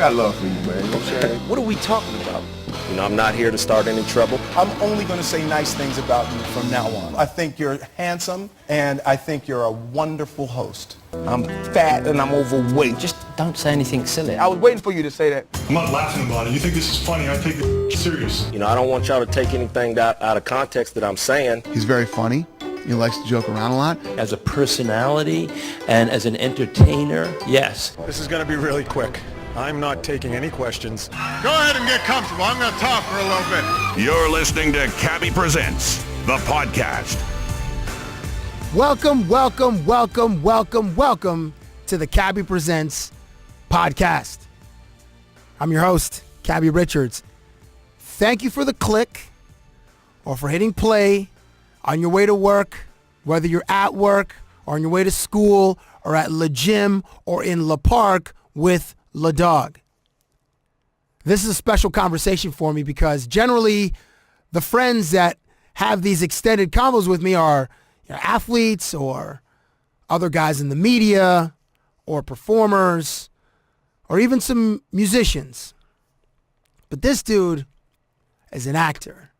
got love for you, man. You know what I'm saying? What are we talking about? You know, I'm not here to start any trouble. I'm only going to say nice things about you from now on. I think you're handsome, and I think you're a wonderful host. I'm fat and I'm overweight. Just don't say anything silly. I was waiting for you to say that. I'm not laughing about it. You think this is funny, I take it serious. You know, I don't want y'all to take anything out of context that I'm saying. He's very funny. He likes to joke around a lot. As a personality and as an entertainer, yes. This is going to be really quick. I'm not taking any questions. Go ahead and get comfortable. I'm going to talk for a little bit. You're listening to Cabbie Presents, the podcast. Welcome to the Cabbie Presents podcast. I'm your host, Cabbie Richards. Thank you for the click or for hitting play on your way to work, whether you're at work or on your way to school or at Le Gym or in Le Park with Le Dog. This is a special conversation for me because generally the friends that have these extended convos with me are athletes or other guys in the media or performers or even some musicians. But this dude is an actor.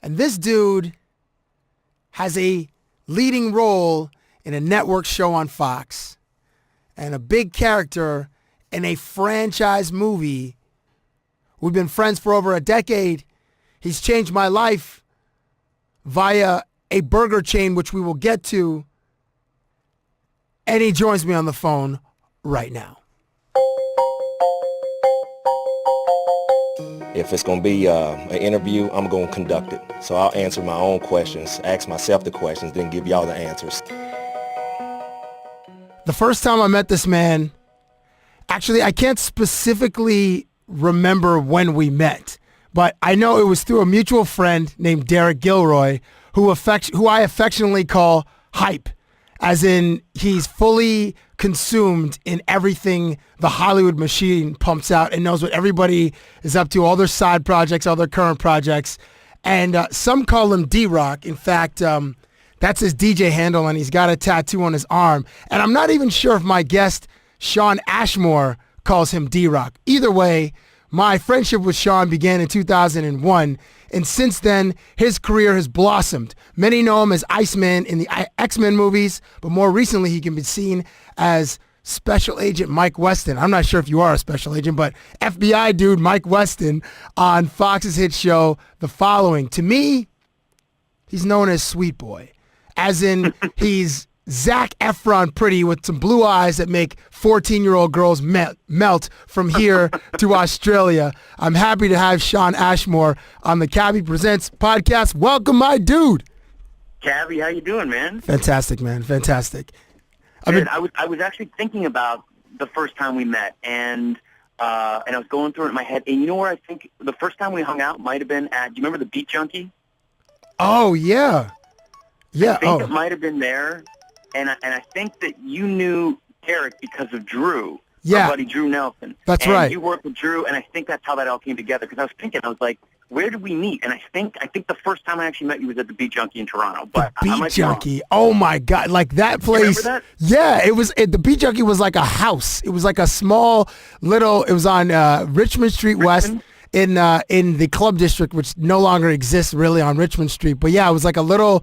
And this dude has a leading role in a network show on Fox and a big character in a franchise movie. We've been friends for over a decade. He's changed my life via a burger chain, which we will get to. And he joins me on the phone right now. If it's going to be an interview, I'm going to conduct it. So I'll answer my own questions, ask myself the questions, then give y'all the answers. The first time I met this man, actually, I can't specifically remember when we met, but I know it was through a mutual friend named Derek Gilroy, who I affectionately call Hype, as in he's fully consumed in everything the Hollywood machine pumps out and knows what everybody is up to, all their side projects, all their current projects. And some call him D-Rock. In fact, that's his DJ handle, and he's got a tattoo on his arm. And I'm not even sure if my guest, Shawn Ashmore, calls him D-Rock. Either way, my friendship with Shawn began in 2001, and since then, his career has blossomed. Many know him as Iceman in the X-Men movies, but more recently, he can be seen as Special Agent Mike Weston. I'm not sure if you are a special agent, but FBI dude Mike Weston on Fox's hit show, The Following. To me, he's known as Sweet Boy, as in he's Zac Efron pretty with some blue eyes that make 14-year-old girls melt from here to Australia. I'm happy to have Shawn Ashmore on the Cabbie Presents podcast. Welcome, my dude. Cabbie, how you doing, man? Fantastic, man. Fantastic. I was actually thinking about the first time we met, and I was going through it in my head. And you know where I think the first time we hung out might have been at? Do you remember the Beat Junkie? Oh yeah, yeah. I think it might have been there. And I think that you knew Derek because of Drew, our buddy Drew Nelson. That's right. You worked with Drew, and I think that's how that all came together. Because I was like, where did we meet? And I think the first time I actually met you was at the Beat Junkie in Toronto. But the Beat Junkie, oh my God, like that place. You remember that? Yeah, the Beat Junkie was like a house. It was like a small little. It was on Richmond Street West in the Club District, which no longer exists really on Richmond Street. But yeah, it was like a little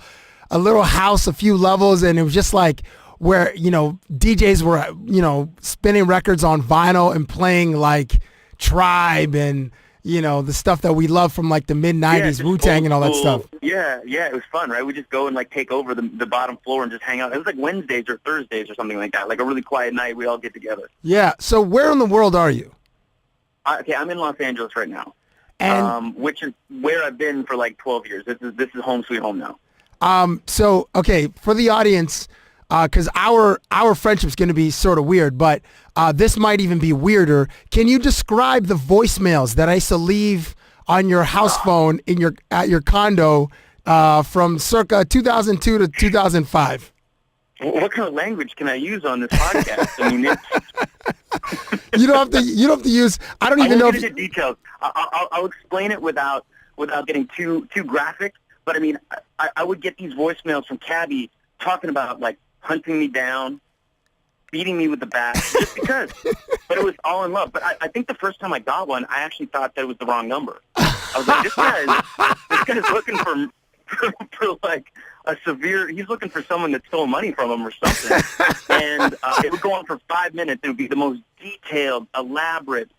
house, a few levels, and it was just like where, DJs were, spinning records on vinyl and playing like Tribe and, the stuff that we love from like the mid-'90s, Wu-Tang and all that stuff. Yeah, it was fun, right? We just go and like take over the bottom floor and just hang out. It was like Wednesdays or Thursdays or something like that, like a really quiet night. We all get together. Yeah, so where in the world are you? Okay, I'm in Los Angeles right now, and which is where I've been for like 12 years. This is home sweet home now. So, okay, for the audience, because our friendship's going to be sort of weird, but this might even be weirder. Can you describe the voicemails that I used to leave on your house phone at your condo from circa 2002 to 2005? What kind of language can I use on this podcast? I mean, you don't have to use. I don't even know. I'll get into details. I'll explain it without getting too graphic. But I mean, I would get these voicemails from Cabbie talking about like hunting me down, beating me with the bat just because. But it was all in love. But I think the first time I got one, I actually thought that it was the wrong number. I was like, this guy's looking for like a severe, he's looking for someone that stole money from him or something. And it would go on for 5 minutes. It would be the most detailed, elaborate,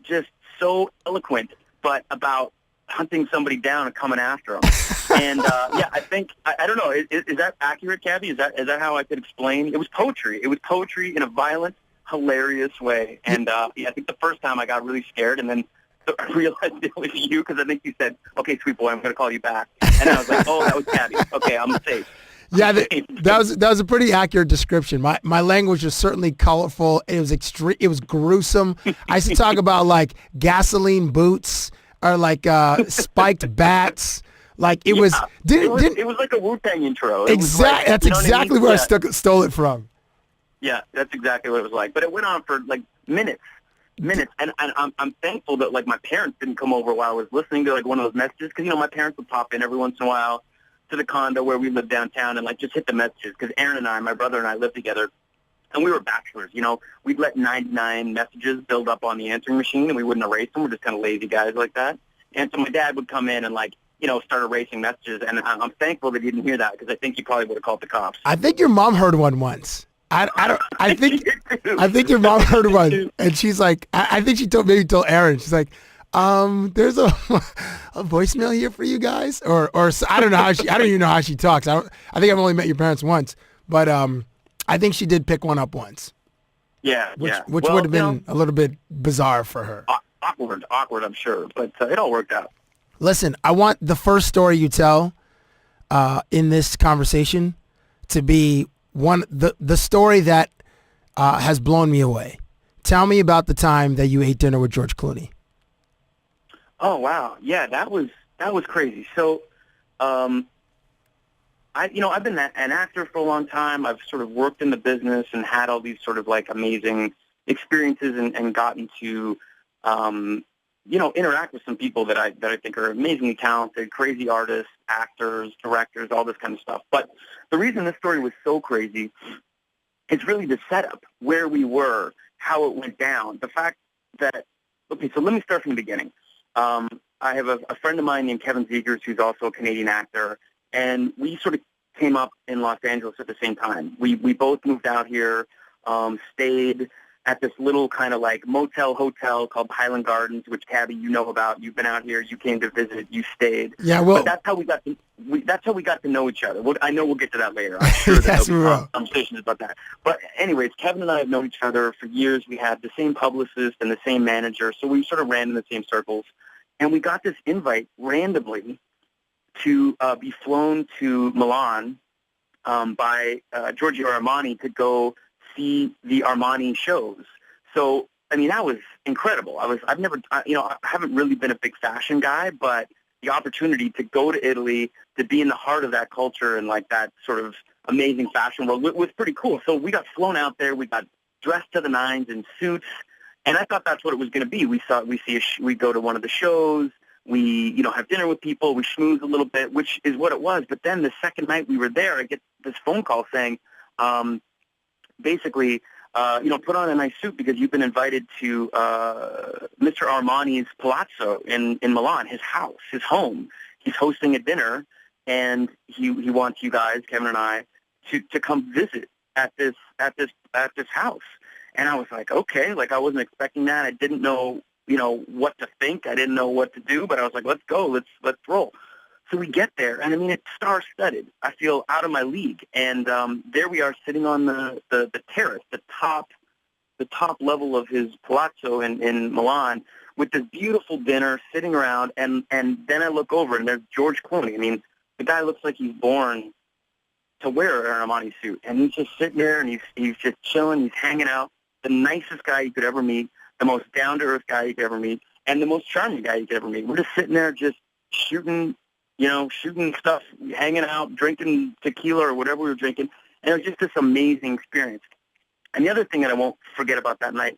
just so eloquent, but about hunting somebody down and coming after them. And yeah, I think I don't know. Is that accurate, Cabbie? Is that how I could explain? It was poetry. It was poetry in a violent, hilarious way. And yeah, I think the first time I got really scared, and then I realized it was you because I think you said, "Okay, sweet boy, I'm going to call you back." And I was like, "Oh, that was Cabbie. Okay, I'm safe." Yeah, that was a pretty accurate description. My language was certainly colorful. It was extreme. It was gruesome. I used to talk about like gasoline boots or like spiked bats. Like it was. It was like a Wu-Tang intro. Exactly. That's exactly where I stole it from. Yeah, that's exactly what it was like. But it went on for like minutes. And I'm thankful that like my parents didn't come over while I was listening to like one of those messages, because my parents would pop in every once in a while to the condo where we lived downtown and like just hit the messages, because Aaron and I, my brother and I, lived together, and we were bachelors. We'd let 99 messages build up on the answering machine and we wouldn't erase them. We're just kind of lazy guys like that. And so my dad would come in and like start erasing messages, and I'm thankful that he didn't hear that, because I think he probably would have called the cops. I think your mom heard one once. I think your mom heard one, and she's like, I think she told Aaron. She's like, there's a voicemail here for you guys, or I don't know how I don't even know how she talks. I think I've only met your parents once, but I think she did pick one up once. Yeah, which would have been a little bit bizarre for her. Awkward, I'm sure, but it all worked out. Listen, I want the first story you tell in this conversation to be the story that has blown me away. Tell me about the time that you ate dinner with George Clooney. Oh wow, yeah, that was crazy. So, I've been an actor for a long time. I've sort of worked in the business and had all these sort of like amazing experiences and gotten to interact with some people that I think are amazingly talented, crazy artists, actors, directors, all this kind of stuff. But the reason this story was so crazy is really the setup, where we were, how it went down. The fact that, okay, so let me start from the beginning. I have a friend of mine named Kevin Zegers, who's also a Canadian actor, and we sort of came up in Los Angeles at the same time. We both moved out here, stayed at this little kind of like motel hotel called Highland Gardens, which Cabbie, you know about. You've been out here. You came to visit. You stayed. Yeah, well, but that's how we got to know each other. I know we'll get to that later. I'm sure yes, there'll be conversations about that. But anyways, Kevin and I have known each other for years. We had the same publicist and the same manager, so we sort of ran in the same circles. And we got this invite randomly to be flown to Milan by Giorgio Armani to go see the Armani shows. So, I mean, that was incredible. I haven't really been a big fashion guy, but the opportunity to go to Italy, to be in the heart of that culture and like that sort of amazing fashion world was pretty cool. So we got flown out there. We got dressed to the nines in suits, and I thought that's what it was going to be. We go to one of the shows. We, have dinner with people. We schmooze a little bit, which is what it was. But then the second night we were there, I get this phone call saying, basically, put on a nice suit because you've been invited to Mr. Armani's palazzo in Milan, his house, his home. He's hosting a dinner, and he wants you guys, Kevin and I, to come visit at this house. And I was like, okay, like I wasn't expecting that. I didn't know, what to think. I didn't know what to do, but I was like, let's go, let's roll. So we get there, and I mean, it's star-studded. I feel out of my league, and there we are sitting on the terrace, the top level of his palazzo in Milan, with this beautiful dinner, sitting around, and then I look over, and there's George Clooney. I mean, the guy looks like he's born to wear an Armani suit, and he's just sitting there, and he's just chilling, he's hanging out, the nicest guy you could ever meet, the most down-to-earth guy you could ever meet, and the most charming guy you could ever meet. We're just sitting there just shooting stuff, hanging out, drinking tequila or whatever we were drinking. And it was just this amazing experience. And the other thing that I won't forget about that night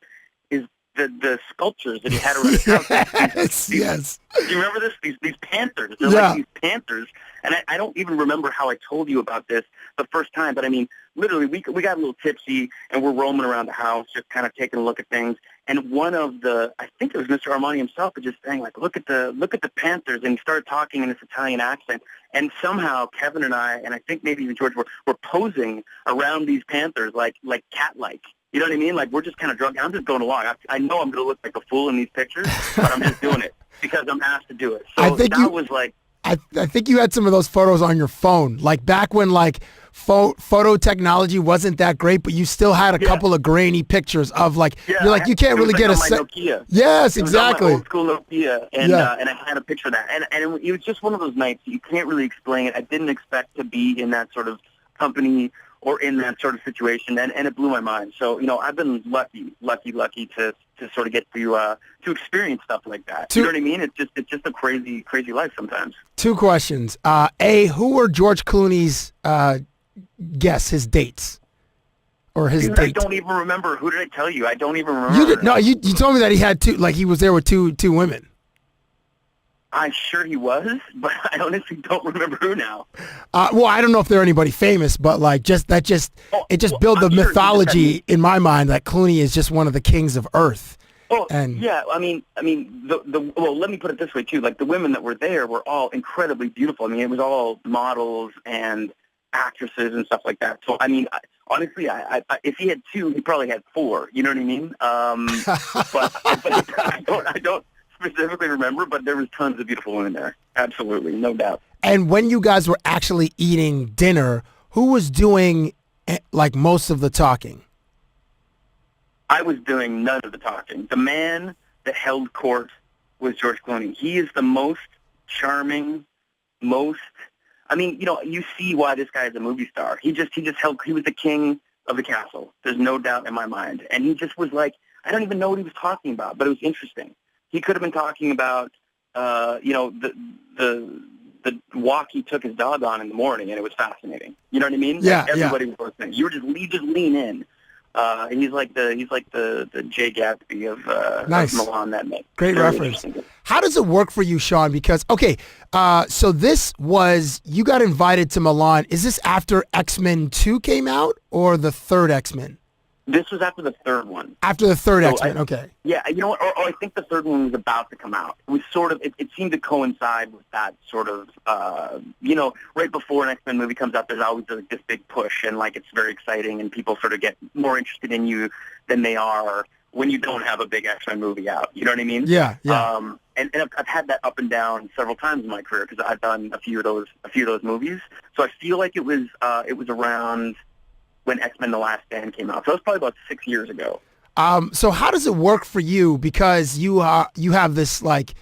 is the sculptures that he had around his house. Yes. Do you remember this? These panthers. They're Yeah. like these panthers. And I don't even remember how I told you about this the first time, but I mean, literally, we got a little tipsy, and we're roaming around the house, just kind of taking a look at things. And one of I think it was Mr. Armani himself, was just saying, like, look at the panthers, and he started talking in this Italian accent. And somehow Kevin and I think maybe even George, were posing around these panthers like cat-like. You know what I mean? Like, we're just kind of drunk. I'm just going along. I know I'm going to look like a fool in these pictures, but I'm just doing it because I'm asked to do it. So was like... I think you had some of those photos on your phone, like back when like photo technology wasn't that great, but you still had a couple of grainy pictures of like, you're like, you can't really get a set. Nokia. Yes, exactly. Old school Nokia, and I had a picture of that, and it was just one of those nights you can't really explain it. I didn't expect to be in that sort of company or in that sort of situation, and it blew my mind. So, I've been lucky to sort of get to experience stuff like that. You know what I mean? It's just a crazy life sometimes. 2 questions. Who were George Clooney's his dates? Or his date? I don't even remember. Who did I tell you? I don't even remember. You told me that he had 2, like he was there with two women. I'm sure he was, but I honestly don't remember who now. Well, I don't know if they're anybody famous, but like it just built the mythology in my mind that Clooney is just one of the kings of Earth. Oh, yeah. I mean, well, let me put it this way too. Like, the women that were there were all incredibly beautiful. I mean, it was all models and actresses and stuff like that. So, I mean, honestly, I if he had 2, he probably had 4. You know what I mean? But I don't specifically remember, but there was tons of beautiful women there. Absolutely, no doubt. And when you guys were actually eating dinner, who was doing like most of the talking? I was doing none of the talking. The man that held court was George Clooney. He is the most charming, I mean, you see why this guy is a movie star. He was the king of the castle. There's no doubt in my mind. And he just was like, I don't even know what he was talking about, but it was interesting. He could have been talking about, the walk he took his dog on in the morning, and it was fascinating. You know what I mean? Yeah, everybody was listening. You just lean in. He's like the Jay Gatsby of Milan. That makes great reference. How does it work for you, Shawn? Because so this was, you got invited to Milan. Is this after X-Men 2 came out or the third X-Men? This was after the third one. After the third X-Men, okay. Yeah, you know what? Or I think the third one was about to come out. It was sort of, it seemed to coincide with that sort of, right before an X-Men movie comes out, there's always like this big push, and like it's very exciting, and people sort of get more interested in you than they are when you don't have a big X-Men movie out. You know what I mean? Yeah. And I've had that up and down several times in my career because I've done a few of those movies. So I feel like it was around when X-Men: The Last Stand came out. So it was probably about 6 years ago. So how does it work for you? Because you have this like,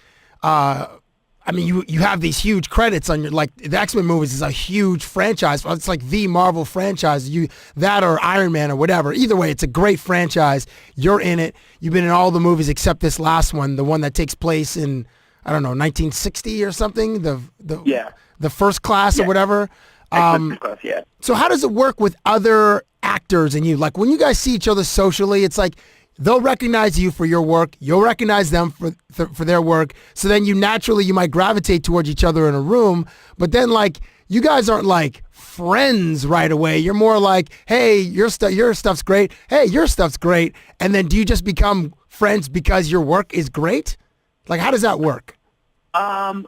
you have these huge credits on your, like, the X-Men movies is a huge franchise. It's like the Marvel franchise. That or Iron Man or whatever. Either way, it's a great franchise. You're in it. You've been in all the movies except this last one, the one that takes place in, I don't know, 1960 or something. The First Class or whatever. Yeah. So how does it work with other actors and you? Like, when you guys see each other socially, it's like they'll recognize you for your work. You'll recognize them for their work. So then you might gravitate towards each other in a room. But then, like, you guys aren't like friends right away. You're more like, hey, your stuff's great. Hey, your stuff's great. And then do you just become friends because your work is great? Like, how does that work? To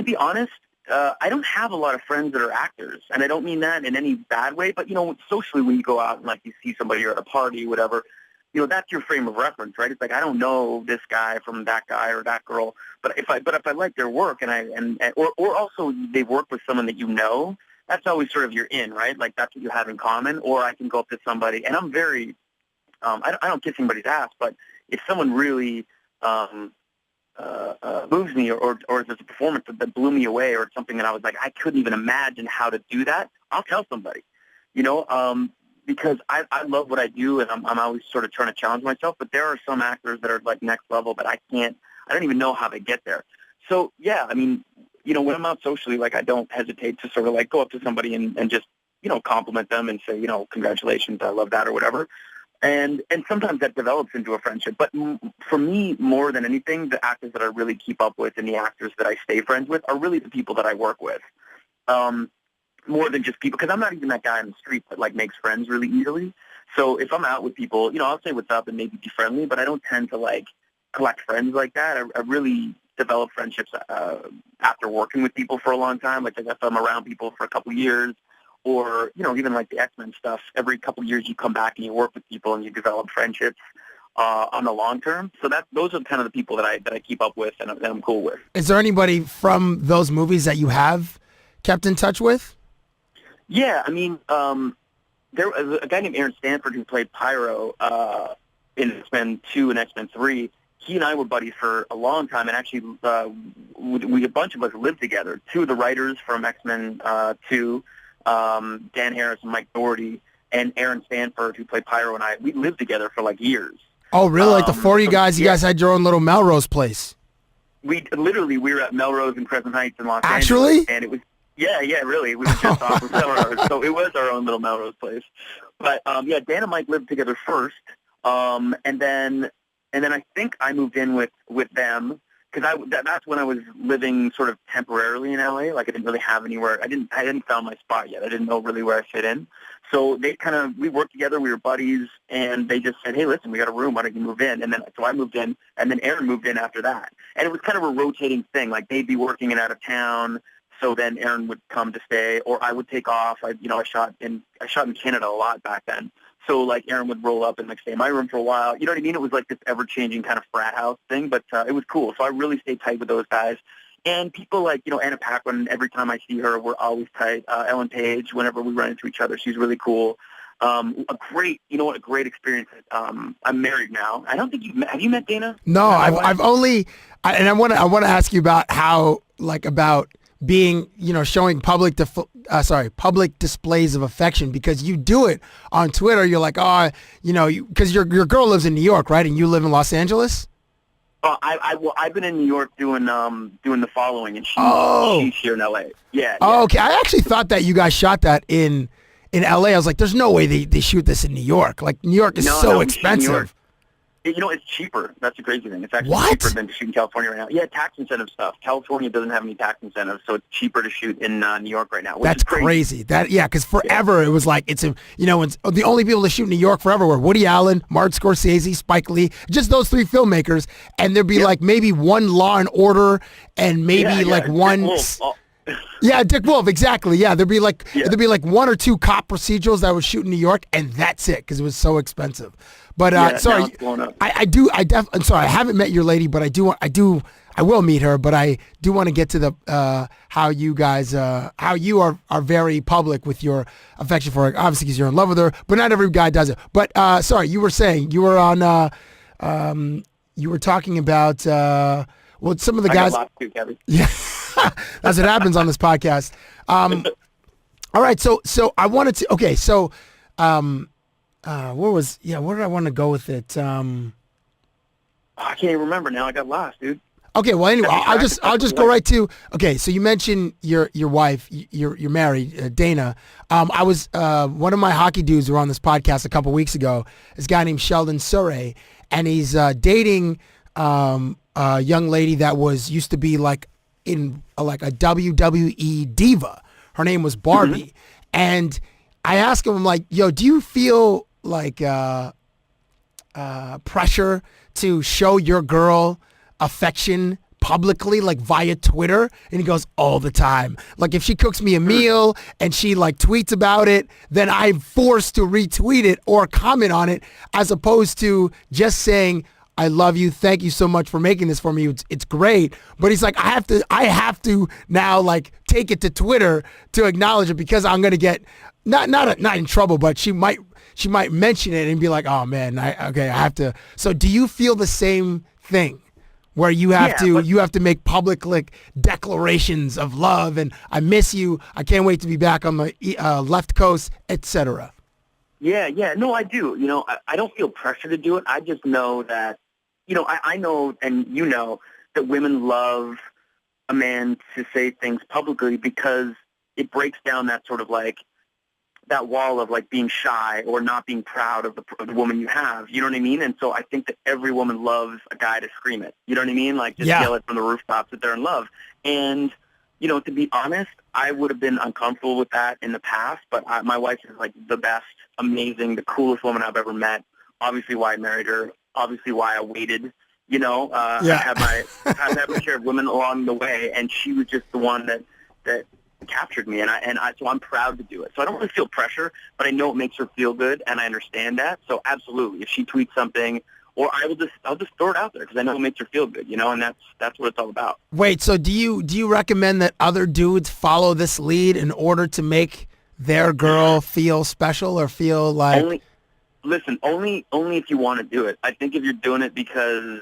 be honest, I don't have a lot of friends that are actors, and I don't mean that in any bad way, but, socially when you go out and, like, you see somebody or at a party, whatever, that's your frame of reference, right? It's like, I don't know this guy from that guy or that girl, but if I like their work or also they work with someone that that's always sort of you're in, right? Like, that's what you have in common. Or I can go up to somebody, and I'm very, I don't kiss anybody's ass, but if someone really, moves me or there's a performance that blew me away or something that I was like, I couldn't even imagine how to do that, I'll tell somebody, because I love what I do, and I'm always sort of trying to challenge myself, but there are some actors that are like next level that I don't even know how they get there. So, yeah, I mean, when I'm out socially, like, I don't hesitate to sort of like go up to somebody and just, compliment them and say, congratulations, I love that or whatever. And sometimes that develops into a friendship. But for me, more than anything, the actors that I really keep up with and the actors that I stay friends with are really the people that I work with. More than just people, because I'm not even that guy on the street that like makes friends really easily. So if I'm out with people, I'll say what's up and maybe be friendly, but I don't tend to like collect friends like that. I really develop friendships after working with people for a long time. Like if I'm around people for a couple years, or even like the X-Men stuff. Every couple years you come back and you work with people and you develop friendships on the long term. So those are kind of the people that I keep up with and I'm cool with. Is there anybody from those movies that you have kept in touch with? Yeah, I mean, there was a guy named Aaron Stanford who played Pyro in X-Men 2 and X-Men 3. He and I were buddies for a long time, and actually a bunch of us lived together. Two of the writers from X-Men 2, Dan Harris and Mike Doherty, and Aaron Stanford, who played Pyro, and I, we lived together for like years. Oh, really? Like the four of you guys, you guys had your own little Melrose place. We were at Melrose and Crescent Heights in Los Actually? Angeles. And it was, yeah, really. We were just off of Melrose. So it was our own little Melrose place. But, Dan and Mike lived together first. And then I think I moved in with them because that's when I was living sort of temporarily in LA. Like I didn't really have anywhere. I hadn't found my spot yet. I didn't know really where I fit in. So we worked together. We were buddies, and they just said, "Hey, listen, we got a room. Why don't you move in?" And then so I moved in, and then Aaron moved in after that. And it was kind of a rotating thing. Like they'd be working in out of town, so then Aaron would come to stay, or I would take off. I shot in Canada a lot back then. So, like, Aaron would roll up and, like, stay in my room for a while. You know what I mean? It was, like, this ever-changing kind of frat house thing, but it was cool. So I really stayed tight with those guys. And people like, Anna Paquin, every time I see her, we're always tight. Ellen Page, whenever we run into each other, she's really cool. A great experience. I'm married now. I don't think have you met Dana? No, I've only, and I want to ask you about how, like, about being, showing public displays of affection, because you do it on Twitter. You're like, because your girl lives in New York, right? And you live in Los Angeles? I've been in New York doing The Following, and she's here in LA. Yeah. Oh, okay. I actually thought that you guys shot that in LA. I was like, there's no way they shoot this in New York. Like, New York is so expensive. It's cheaper. That's the crazy thing. It's actually What? cheaper than to shoot in California right now. Yeah, tax incentive stuff. California doesn't have any tax incentives, so it's cheaper to shoot in New York right now. Which That's is crazy. Because forever it was like it's the only people to shoot in New York forever were Woody Allen, Martin Scorsese, Spike Lee, just those three filmmakers, and there'd be like maybe one Law and Order and maybe one. Yeah, Dick Wolf, exactly. Yeah, there'd be like one or two cop procedurals that would shoot in New York, and that's it because it was so expensive. But sorry, I'm sorry, I haven't met your lady, but I will meet her. But I do want to get to the how you guys how you are very public with your affection for her, obviously because you're in love with her. But not every guy does it. But sorry, you were saying you were on you were talking about some of the guys. I got lots too, Cabbie. Yeah. That's what happens on this podcast. All right, so I wanted to. Okay, so where did I want to go with it? I can't even remember now. I got lost, dude. Okay, well anyway, I'll just go right to. Okay, so you mentioned your wife. You're married, Dana. I was one of my hockey dudes who were on this podcast a couple weeks ago. This guy named Sheldon Surrey, and he's dating a young lady that used to be like in like a WWE diva. Her name was Barbie. And I asked him, I'm like, yo, do you feel like pressure to show your girl affection publicly, like via Twitter? And he goes, all the time. Like if she cooks me a meal and she like tweets about it, then I'm forced to retweet it or comment on it, as opposed to just saying, I love you. Thank you so much for making this for me. It's great. But he's like, I have to now like take it to Twitter to acknowledge it, because I'm gonna get not in trouble, but she might mention it and be like, oh man, I have to. So do you feel the same thing, where you have to make public like declarations of love and I miss you, I can't wait to be back on the left coast, etc.? Yeah. No, I do. I don't feel pressure to do it. I just know that, I know, and that women love a man to say things publicly, because it breaks down that sort of like that wall of like being shy or not being proud of the woman you have. You know what I mean? And so I think that every woman loves a guy to scream it. You know what I mean? Like just yell it from the rooftops that they're in love. And, you know, to be honest, I would have been uncomfortable with that in the past, but my wife is like the best, amazing, the coolest woman I've ever met. Obviously why I married her. Obviously why I waited. You know, I had my share of women along the way, and she was just the one that captured me, and so I'm proud to do it. So I don't really feel pressure, but I know it makes her feel good, and I understand that. So absolutely, if she tweets something, or I'll just throw it out there because I know it makes her feel good, you know, and that's what it's all about. Wait, so do you recommend that other dudes follow this lead in order to make their girl feel special or feel like? Only if you want to do it. I think if you're doing it because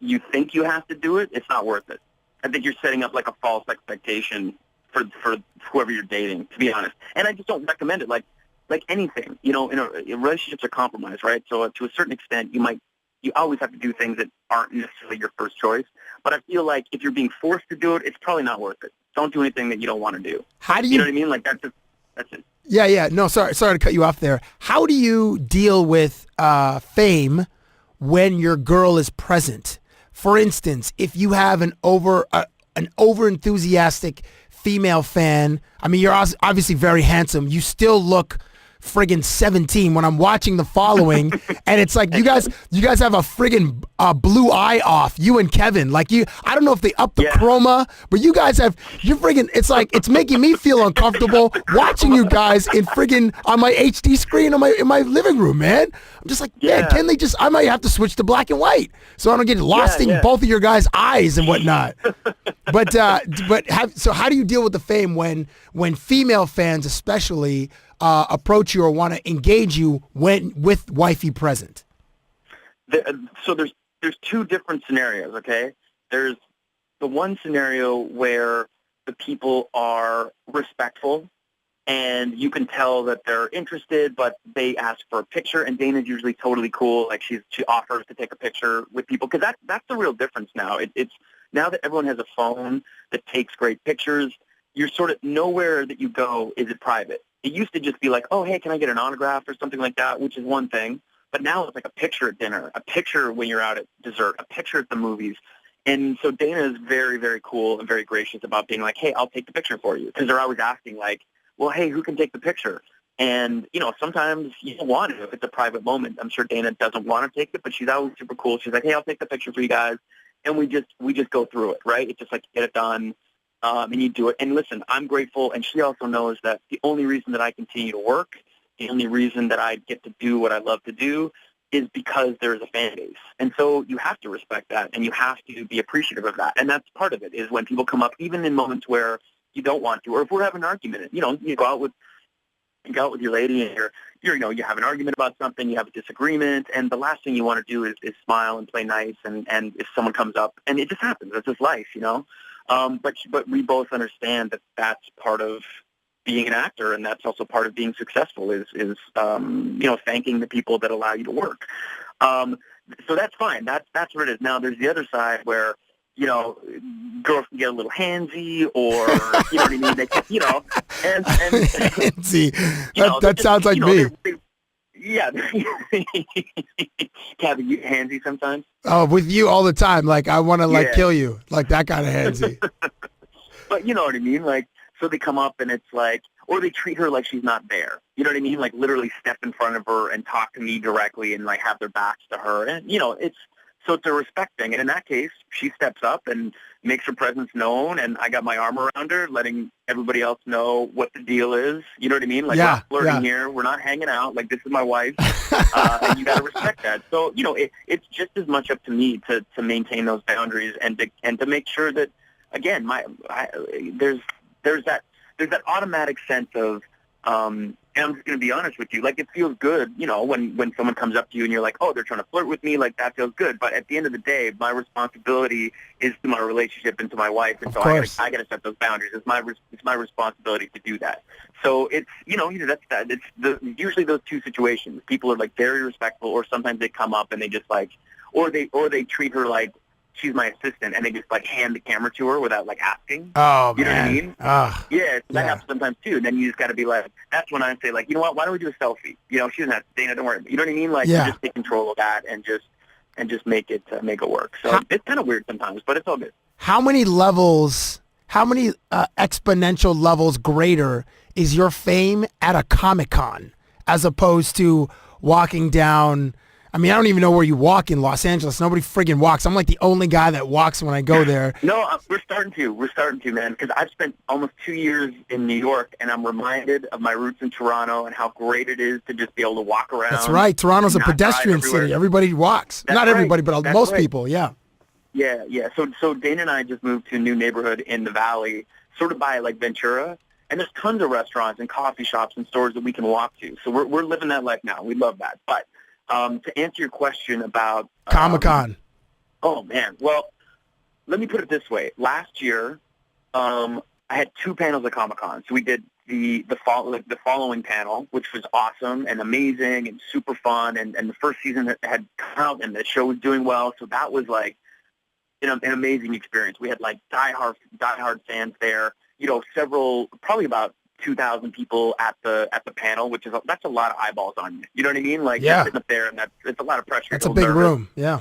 you think you have to do it, it's not worth it. I think you're setting up like a false expectation for whoever you're dating, to be honest. And I just don't recommend it. Like anything, you know, relationships are compromise, right? So to a certain extent, you always have to do things that aren't necessarily your first choice. But I feel like if you're being forced to do it, it's probably not worth it. Don't do anything that you don't want to do. How do you know what I mean? Like that's it. Yeah. No, sorry to cut you off there. How do you deal with fame when your girl is present? For instance, if you have an over enthusiastic female fan, I mean, you're obviously very handsome. You still look friggin' 17 when I'm watching The Following, and it's like you guys have a friggin' blue eye off, you and Kevin. Like I don't know if they up the chroma, but you're friggin', it's like it's making me feel uncomfortable watching you guys in friggin' on my HD screen in my living room, man. I'm just like, man, can they I might have to switch to black and white so I don't get lost in both of your guys' eyes and whatnot. So how do you deal with the fame when female fans especially approach you or want to engage you with wifey present? So there's two different scenarios, okay? There's the one scenario where the people are respectful and you can tell that they're interested, but they ask for a picture, and Dana's usually totally cool. Like she offers to take a picture with people, because that's the real difference now. It's now that everyone has a phone that takes great pictures, you're sort of nowhere that you go is it private. It used to just be like, oh, hey, can I get an autograph or something like that, which is one thing. But now it's like a picture at dinner, a picture when you're out at dessert, a picture at the movies. And so Dana is very, very cool and very gracious about being like, hey, I'll take the picture for you. Because they're always asking like, well, hey, who can take the picture? And, you know, sometimes you don't want to if it's a private moment. I'm sure Dana doesn't want to take it, but she's always super cool. She's like, hey, I'll take the picture for you guys. And we just go through it, right? It's just like get it done. And you do it. And listen, I'm grateful, and she also knows that the only reason that I continue to work, the only reason that I get to do what I love to do is because there's a fan base. And so you have to respect that, and you have to be appreciative of that. And that's part of it, is when people come up, even in moments where you don't want to, or if we're having an argument, you know, you go out with your lady and you have an argument about something, you have a disagreement, and the last thing you want to do is smile and play nice, and if someone comes up, and it just happens, that's just life, you know. But we both understand that that's part of being an actor, and that's also part of being successful is thanking the people that allow you to work. So that's fine. That's what it is. Now there's the other side where, you know, girls can get a little handsy, or you know what I mean. They can, you know, and handsy. That sounds like me. Yeah. Cabbie, you handsy sometimes? Oh, with you all the time. Like, I want to, kill you. Like, that kind of handsy. But you know what I mean? Like, so they come up and it's like, or they treat her like she's not there. You know what I mean? Like, literally step in front of her and talk to me directly and, like, have their backs to her. And, you know, it's a respect thing. And in that case, she steps up and makes her presence known, and I got my arm around her, letting everybody else know what the deal is. You know what I mean? Like, we're not flirting here. We're not hanging out. Like, this is my wife, and you got to respect that. So, you know, it's just as much up to me to maintain those boundaries and to make sure that, again, there's that automatic sense of, and I'm just going to be honest with you, like, it feels good, you know, when someone comes up to you and you're like, oh, they're trying to flirt with me, like, that feels good. But at the end of the day, my responsibility is to my relationship and to my wife, and so I got to set those boundaries. It's my responsibility to do that. So it's, you know, that's that. It's usually those two situations. People are, like, very respectful, or sometimes they come up and they just, like, or they treat her like she's my assistant, and they just like hand the camera to her without like asking. Oh, you know what I man. mean? Yeah, that happens sometimes too. And then you just got to be like, that's when I say like, you know what? Why don't we do a selfie? You know, she doesn't have to, Dana, don't worry. You know what I mean? Like, you just take control of that and just make it work. So it's kind of weird sometimes, but it's all good. How many levels? How many exponential levels greater is your fame at a Comic-Con as opposed to walking down? I mean, I don't even know where you walk in Los Angeles. Nobody friggin' walks. I'm like the only guy that walks when I go there. No, we're starting to, man, because I've spent almost 2 years in New York, and I'm reminded of my roots in Toronto and how great it is to just be able to walk around. That's right. Toronto's a pedestrian city. Everybody walks. Not everybody, but most people, yeah. Yeah. So Dana and I just moved to a new neighborhood in the Valley, sort of by like Ventura, and there's tons of restaurants and coffee shops and stores that we can walk to. So we're living that life now. We love that. But to answer your question about Comic-Con. Oh man. Well, let me put it this way. Last year, I had 2 panels at Comic-Con. So we did the following panel, which was awesome and amazing and super fun, and the first season had come out and the show was doing well. So that was like an amazing experience. We had like diehard fans there. You know, probably about 2,000 people at the panel, that's a lot of eyeballs on you. You know what I mean? Like, you're sitting up there, and it's a lot of pressure. That's a big room. Yeah,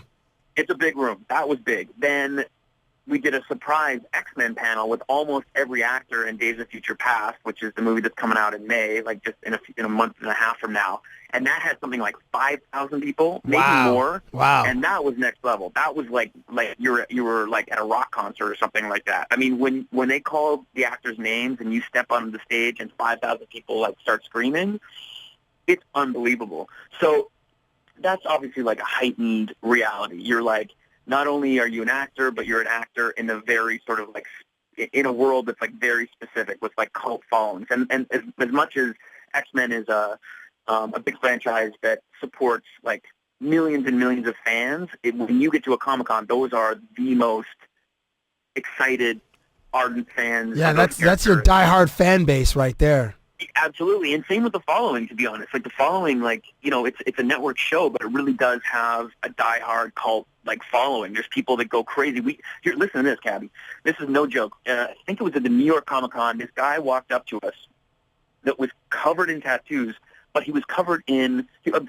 it's a big room. That was big. Then we did a surprise X-Men panel with almost every actor in Days of Future Past, which is the movie that's coming out in May, like just in a month and a half from now. And that had something like 5,000 people, maybe more. Wow. And that was next level. That was like you were like at a rock concert or something like that. I mean, when they call the actors' names and you step onto the stage and 5,000 people like start screaming, it's unbelievable. So that's obviously like a heightened reality. You're like, not only are you an actor, but you're an actor in a very sort of like in a world that's like very specific with like cult followings. And as much as X-Men is a big franchise that supports like millions and millions of fans, when you get to a Comic-Con, those are the most excited, ardent fans. Yeah, that's your diehard fan base right there. Absolutely, and same with the following. To be honest, like the following, like it's a network show, but it really does have a diehard cult like following. There's people that go crazy. Here, listen to this, Cabbie. This is no joke. I think it was at the New York Comic Con. This guy walked up to us that was covered in tattoos, but he was covered in.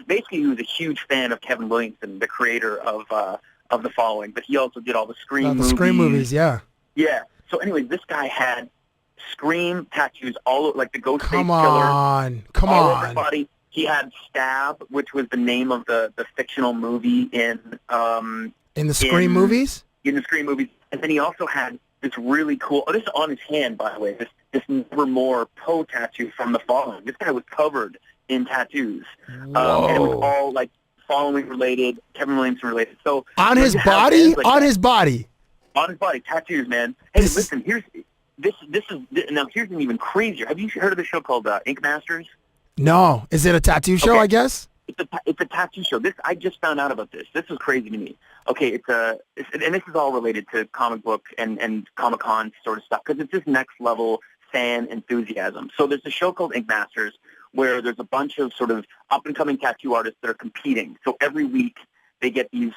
Basically, he was a huge fan of Kevin Williamson, the creator of the following. But he also did all the Scream movies. The Scream movies, yeah. Yeah. So, anyways, this guy had Scream tattoos all over, like the Ghostface Come Killer. Come all on. over his body. He had Stab, which was the name of the fictional movie in the Scream movies? In the Scream movies. And then he also had this really cool, this is on his hand, by the way, this Nevermore Poe tattoo from the following. This guy was covered in tattoos. And it was all like following related, Kevin Williamson related. So on his body? Like on his body? On his body, tattoos, man. Hey, listen, here's an even crazier. Have you heard of the show called Ink Masters? No. Is it a tattoo show, I guess? It's a tattoo show. I just found out about this. This is crazy to me. Okay, and this is all related to comic book and Comic-Con sort of stuff, because it's this next level fan enthusiasm. So there's a show called Ink Masters where there's a bunch of sort of up-and-coming tattoo artists that are competing. So every week they get these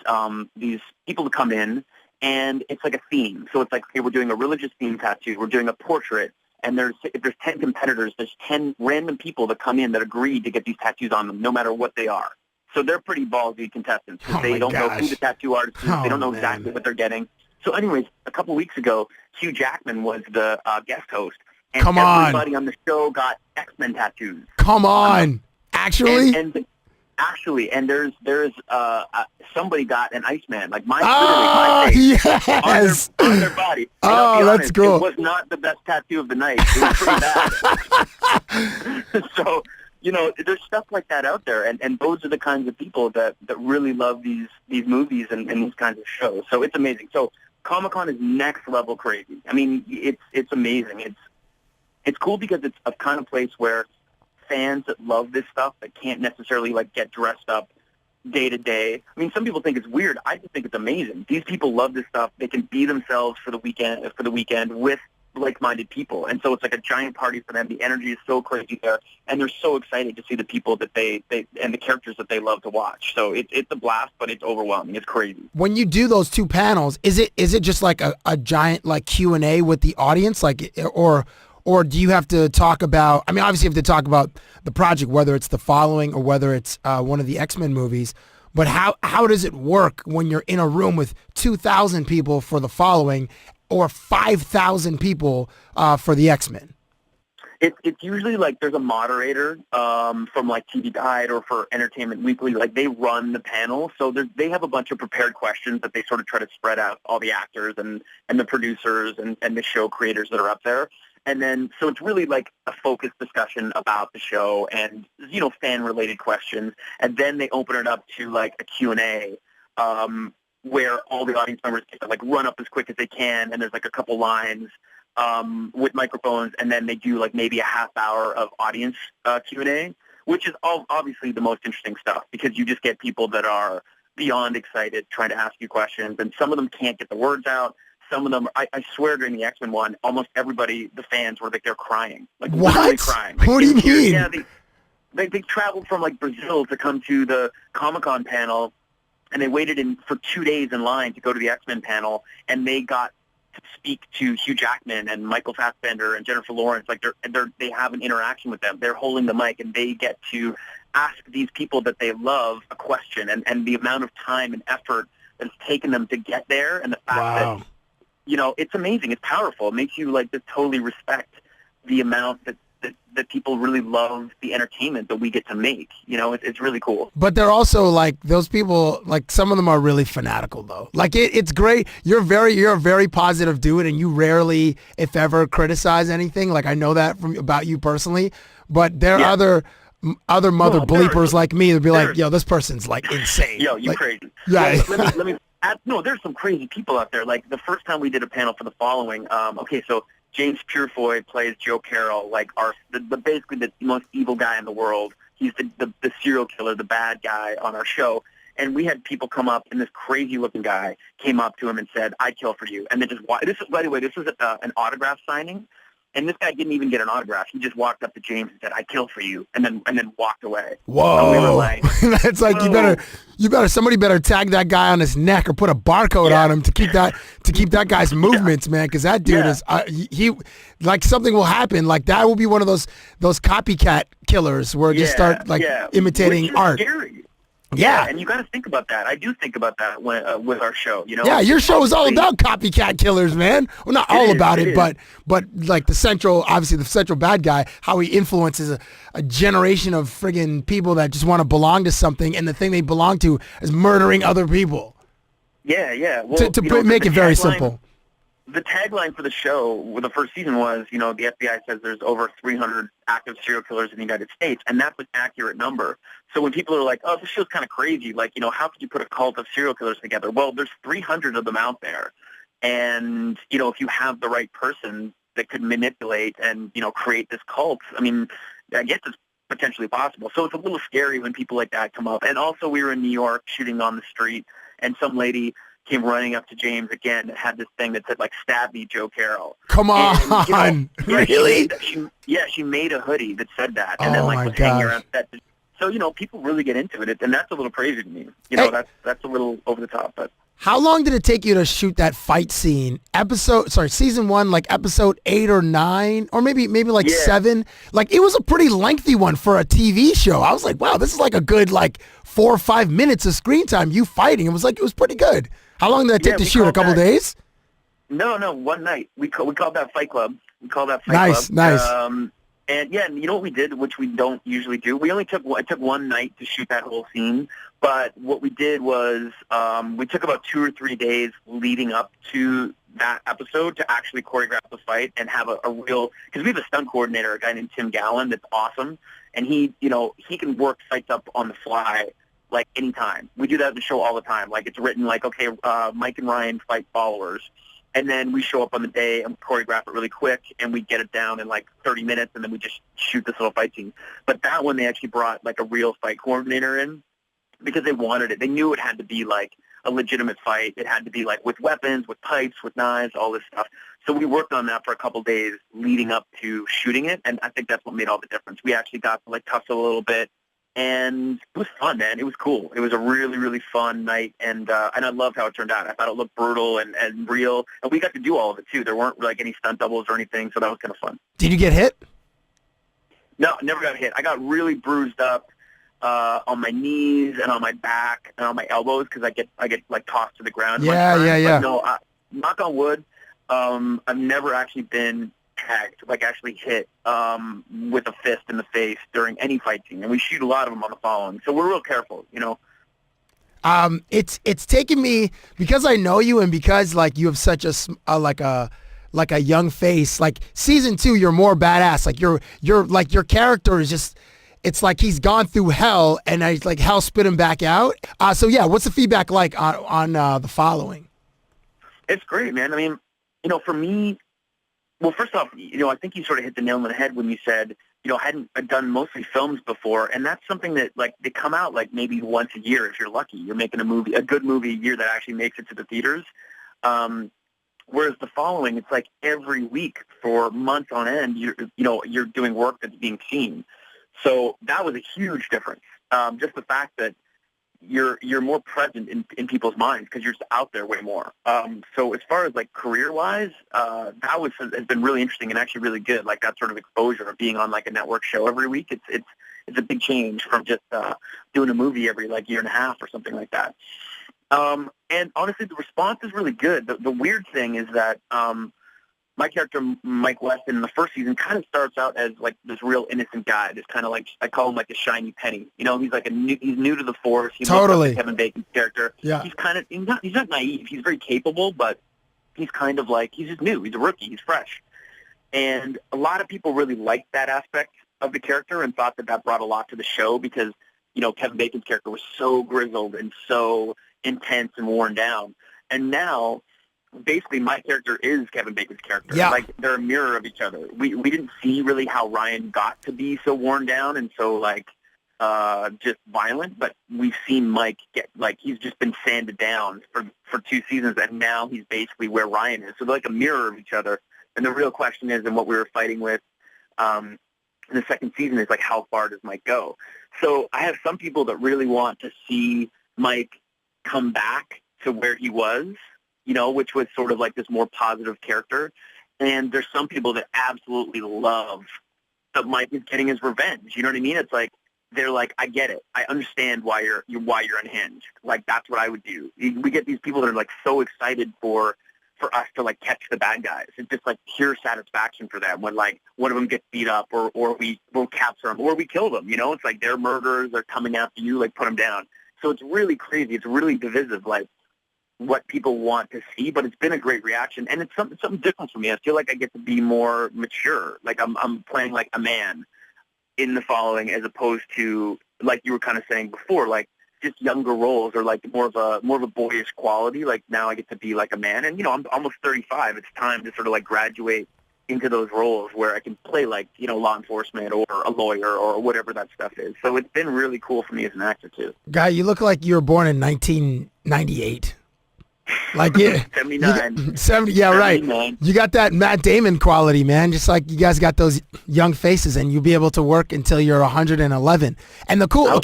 people to come in, and it's like a theme. So it's like, okay, we're doing a religious theme tattoo. We're doing a portrait. And if there's 10 competitors, there's 10 random people that come in that agreed to get these tattoos on them, no matter what they are. So they're pretty ballsy contestants because they don't know who the tattoo artist is. They don't know exactly what they're getting. So anyways, a couple weeks ago, Hugh Jackman was the guest host. And everybody on the show got X-Men tattoos. Come on. Actually? Actually, and there's somebody got an Iceman, like literally my face, yes, on their body. Oh, that's cool. It was not the best tattoo of the night. It was pretty bad. So, there's stuff like that out there, and those are the kinds of people that really love these movies and these kinds of shows. So it's amazing. So Comic-Con is next level crazy. I mean, it's amazing. It's cool because it's a kind of place where fans that love this stuff that can't necessarily like get dressed up day to day. I mean, some people think it's weird. I just think it's amazing. These people love this stuff. They can be themselves for the weekend with like-minded people, and so it's like a giant party for them. The energy is so crazy there, and they're so excited to see the people that they and the characters that they love to watch. So it's a blast, but it's overwhelming. It's crazy. When you do those two panels, is it just like a giant like Q&A with the audience, like, or do you have to talk about? I mean, obviously you have to talk about the project, whether it's The Following or whether it's one of the X-Men movies. But how does it work when you're in a room with 2,000 people for The Following or 5,000 people for the X-Men? It's usually like there's a moderator from like TV Guide or for Entertainment Weekly. Like they run the panel, so they have a bunch of prepared questions that they sort of try to spread out all the actors and the producers and the show creators that are up there. And then, so it's really like a focused discussion about the show and, you know, fan-related questions. And then they open it up to like a Q&A where all the audience members get to like run up as quick as they can. And there's like a couple lines with microphones. And then they do like maybe a half hour of audience Q&A, which is obviously the most interesting stuff because you just get people that are beyond excited trying to ask you questions. And some of them can't get the words out. Some of them, I swear, during the X-Men one, almost everybody, the fans, were like they're crying, like literally crying. Like, what do you mean? Yeah, they traveled from like Brazil to come to the Comic-Con panel, and they waited for 2 days in line to go to the X-Men panel, and they got to speak to Hugh Jackman and Michael Fassbender and Jennifer Lawrence. Like they have an interaction with them. They're holding the mic, and they get to ask these people that they love a question, and the amount of time and effort that it's taken them to get there, and the fact that. You know, it's amazing. It's powerful. It makes you like just totally respect the amount that people really love the entertainment that we get to make. You know, it's really cool. But they're also like those people. Like some of them are really fanatical, though. Like it's great. You're a very positive dude, and you rarely, if ever, criticize anything. Like I know that about you personally. But there are other mother bleepers like me that'd be like, "Yo, this person's like insane." Yo, you like, crazy. Yeah. Let me. No, there's some crazy people out there. Like the first time we did a panel for The Following, so James Purefoy plays Joe Carroll, like basically the most evil guy in the world. He's the serial killer, the bad guy on our show. And we had people come up, and this crazy-looking guy came up to him and said, "I'd kill for you." And then this is, by the way, this was an autograph signing. And this guy didn't even get an autograph. He just walked up to James and said, "I kill for you," and then walked away. Whoa! And we were like, that's like somebody better tag that guy on his neck or put a barcode on him to keep that guy's movements, man. Because that dude is he like something will happen. Like that will be one of those copycat killers where just start like imitating art. Scary. Yeah, and you got to think about that. I do think about that when, with our show. You know. Yeah, your show is all about copycat killers, man. Well, not all about it, but like the central bad guy, how he influences a generation of friggin' people that just want to belong to something, and the thing they belong to is murdering other people. Yeah. Well, to make it very simple. The tagline for the show, with the first season was, the FBI says there's over 300 active serial killers in the United States, and that's an accurate number. So when people are like, "Oh, this show's kind of crazy," like, how could you put a cult of serial killers together? Well, there's 300 of them out there, and, if you have the right person that could manipulate and, create this cult, I mean, I guess it's potentially possible. So it's a little scary when people like that come up. And also we were in New York shooting on the street, and some lady came running up to James again and had this thing that said, like, "Stab me, Joe Carroll." Come on. And, really? She made a hoodie that said that, and then was hanging around that. So, people really get into it, and that's a little crazy to me. That's a little over the top. But how long did it take you to shoot that fight scene? Season 1, like episode 8 or 9, or maybe like 7. Like it was a pretty lengthy one for a TV show. I was like, wow, this is like a good 4 or 5 minutes of screen time. You fighting, it was pretty good. How long did that take to shoot? A couple days? No, one night. We called that Fight Club. Nice. And you know what we did, which we don't usually do? I took one night to shoot that whole scene, but what we did was we took about 2 or 3 days leading up to that episode to actually choreograph the fight and have a real, because we have a stunt coordinator, a guy named Tim Gallen, that's awesome, and he can work fights up on the fly like anytime. We do that in the show all the time. Like it's written like, okay, Mike and Ryan fight followers. And then we show up on the day and choreograph it really quick, and we get it down in like 30 minutes, and then we just shoot this little fight scene. But that one, they actually brought like a real fight coordinator in because they wanted it. They knew it had to be like a legitimate fight. It had to be like with weapons, with pipes, with knives, all this stuff. So we worked on that for a couple days leading up to shooting it, and I think that's what made all the difference. We actually got to, like, tussle a little bit, and it was fun, man. It was cool. It was a really, really fun night, and I loved how it turned out. I thought it looked brutal and real, and we got to do all of it, too. There weren't, like, any stunt doubles or anything, so that was kind of fun. Did you get hit? No, I never got hit. I got really bruised up on my knees and on my back and on my elbows because I get like tossed to the ground. Yeah. But no, knock on wood, I've never actually been tagged, like actually hit with a fist in the face during any fight scene, and we shoot a lot of them on the following, so we're real careful, you know. It's taken me, because I know you and because like you have such a young face. Like season 2, you're more badass. Like your character is just, it's like he's gone through hell and like hell spit him back out. So yeah, what's the feedback like on the following? It's great, man. I mean, you know, for me, well, first off, you know, I think you sort of hit the nail on the head when you said, you know, I hadn't done mostly films before, and that's something that, like, they come out like maybe once a year if you're lucky. You're making a good movie a year that actually makes it to the theaters. Whereas the following, it's like every week for months on end, you're doing work that's being seen. So that was a huge difference. Just the fact that you're more present in people's minds because you're just out there way more. So as far as like career-wise, that has been really interesting and actually really good. Like that sort of exposure of being on like a network show every week. It's a big change from just doing a movie every like year and a half or something like that. And honestly, the response is really good. The weird thing is that my character, Mike Weston, in the first season kind of starts out as like this real innocent guy. Just kind of like, I call him like the shiny penny. You know, he's like he's new to the force. He totally. Looks up to Kevin Bacon's character. Yeah. He's not naive. He's very capable, but he's kind of like, he's just new. He's a rookie. He's fresh. And a lot of people really liked that aspect of the character and thought that brought a lot to the show because, you know, Kevin Bacon's character was so grizzled and so intense and worn down. And now, basically, my character is Kevin Bacon's character. Yeah. Like, they're a mirror of each other. We didn't see really how Ryan got to be so worn down and so, like, just violent, but we've seen Mike get, like, he's just been sanded down for 2 seasons, and now he's basically where Ryan is. So they're like a mirror of each other. And the real question is, and what we were fighting with in the second season is, like, how far does Mike go? So I have some people that really want to see Mike come back to where he was, you know, which was sort of like this more positive character. And there's some people that absolutely love that Mike is getting his revenge. You know what I mean? It's like, they're like, I get it. I understand why you're unhinged. Like, that's what I would do. We get these people that are like so excited for us to like catch the bad guys. It's just like pure satisfaction for them when like one of them gets beat up or we'll capture them or we kill them. You know, it's like they're murderers. They're coming after you. Like, put them down. So it's really crazy. It's really divisive, like what people want to see, but it's been a great reaction. And it's something different for me. I feel like I get to be more mature. Like I'm playing like a man in the following as opposed to, like you were kind of saying before, like just younger roles or like more of a boyish quality. Like now I get to be like a man. And, you know, I'm almost 35. It's time to sort of like graduate into those roles where I can play like, you know, law enforcement or a lawyer or whatever that stuff is. So it's been really cool for me as an actor too. Guy, you look like you were born in 1998. Like, yeah, 79. 70, yeah, 79. right. You got that Matt Damon quality, man. Just like you guys got those young faces, and you'll be able to work until you're 111. And the cool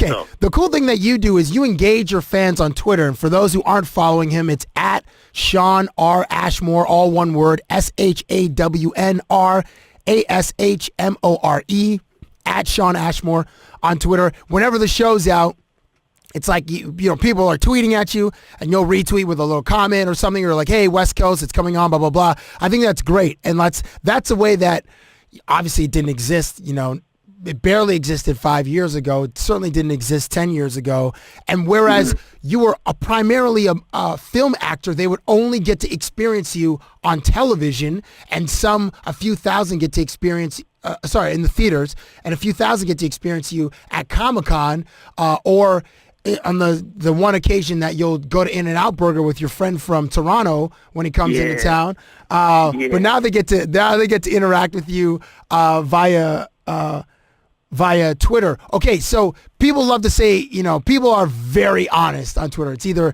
thing that you do is you engage your fans on Twitter. And for those who aren't following him, it's at Shawn R. Ashmore, all one word, ShawnRAshmore, at Shawn Ashmore on Twitter. Whenever the show's out, it's like, you know, people are tweeting at you and you'll retweet with a little comment or something. Or like, hey, West Coast, it's coming on, blah, blah, blah. I think that's great. And that's a way that obviously it didn't exist, you know, it barely existed 5 years ago. It certainly didn't exist 10 years ago. And whereas you were primarily a film actor, they would only get to experience you on television, and a few thousand get to experience in the theaters, and a few thousand get to experience you at Comic-Con or on the one occasion that you'll go to In-N-Out Burger with your friend from Toronto when he comes into town. But now they get to interact with you via Twitter. Okay, so people love to say, you know, people are very honest on Twitter. It's either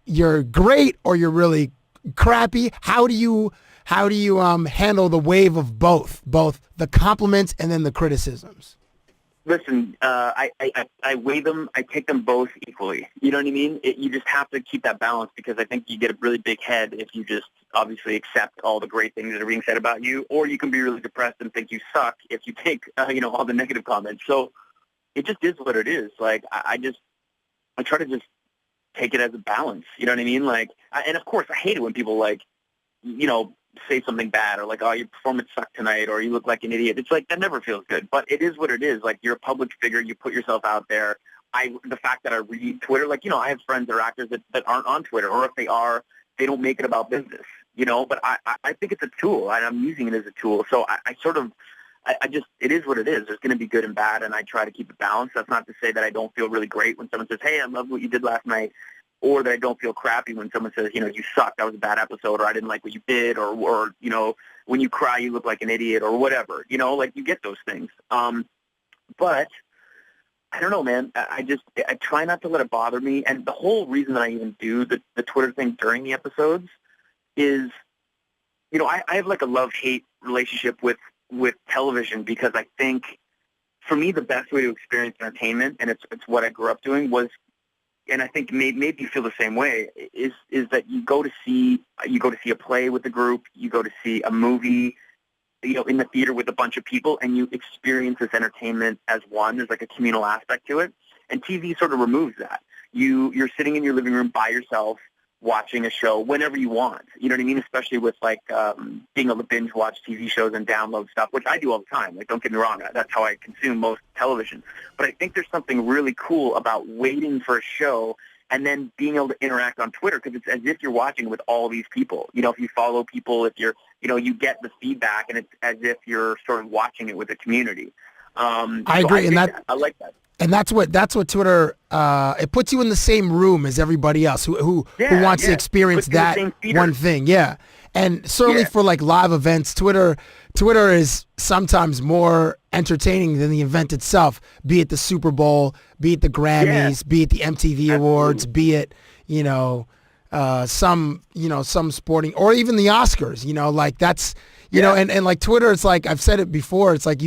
you're great or you're really crappy. How do you how do you handle the wave of both the compliments and then the criticisms? Listen, I weigh them. I take them both equally. You know what I mean? You just have to keep that balance, because I think you get a really big head if you just obviously accept all the great things that are being said about you, or you can be really depressed and think you suck if you take all the negative comments. So it just is what it is. Like I try to just take it as a balance. You know what I mean? Like, and of course I hate it when people say something bad, or like, oh, your performance sucked tonight, or you look like an idiot. It's like, that never feels good. But it is what it is. Like, you're a public figure. You put yourself out there. The fact that I read Twitter, I have friends that are actors that aren't on Twitter, or if they are, they don't make it about business, But I think it's a tool, and I'm using it as a tool. So it is what it is. There's going to be good and bad, and I try to keep it balanced. That's not to say that I don't feel really great when someone says, hey, I love what you did last night, or that I don't feel crappy when someone says, you suck, that was a bad episode, or I didn't like what you did, or when you cry, you look like an idiot, or whatever. You get those things. But I don't know, man. I try not to let it bother me. And the whole reason that I even do the Twitter thing during the episodes is, I have like a love-hate relationship with television, because I think, for me, the best way to experience entertainment, and it's what I grew up doing, was, and I think maybe you feel the same way, is that you go to see a play with a group, you go to see a movie, in the theater with a bunch of people, and you experience this entertainment as one. There's like a communal aspect to it, and TV sort of removes that. You're sitting in your living room by yourself, watching a show whenever you want. You know what I mean? Especially with being able to binge watch TV shows and download stuff, which I do all the time. Like, don't get me wrong, that's how I consume most television. But I think there's something really cool about waiting for a show and then being able to interact on Twitter, because it's as if you're watching with all these people. If you follow people, if you're, you get the feedback, and it's as if you're sort of watching it with a community. I agree, and I like that. And that's what Twitter, it puts you in the same room as everybody else who wants to experience that one thing. Yeah. And certainly for like live events, Twitter is sometimes more entertaining than the event itself, be it the Super Bowl, be it the Grammys, be it the MTV Awards, be it, some sporting, or even the Oscars, like that's, and like Twitter, it's like, I've said it before, it's like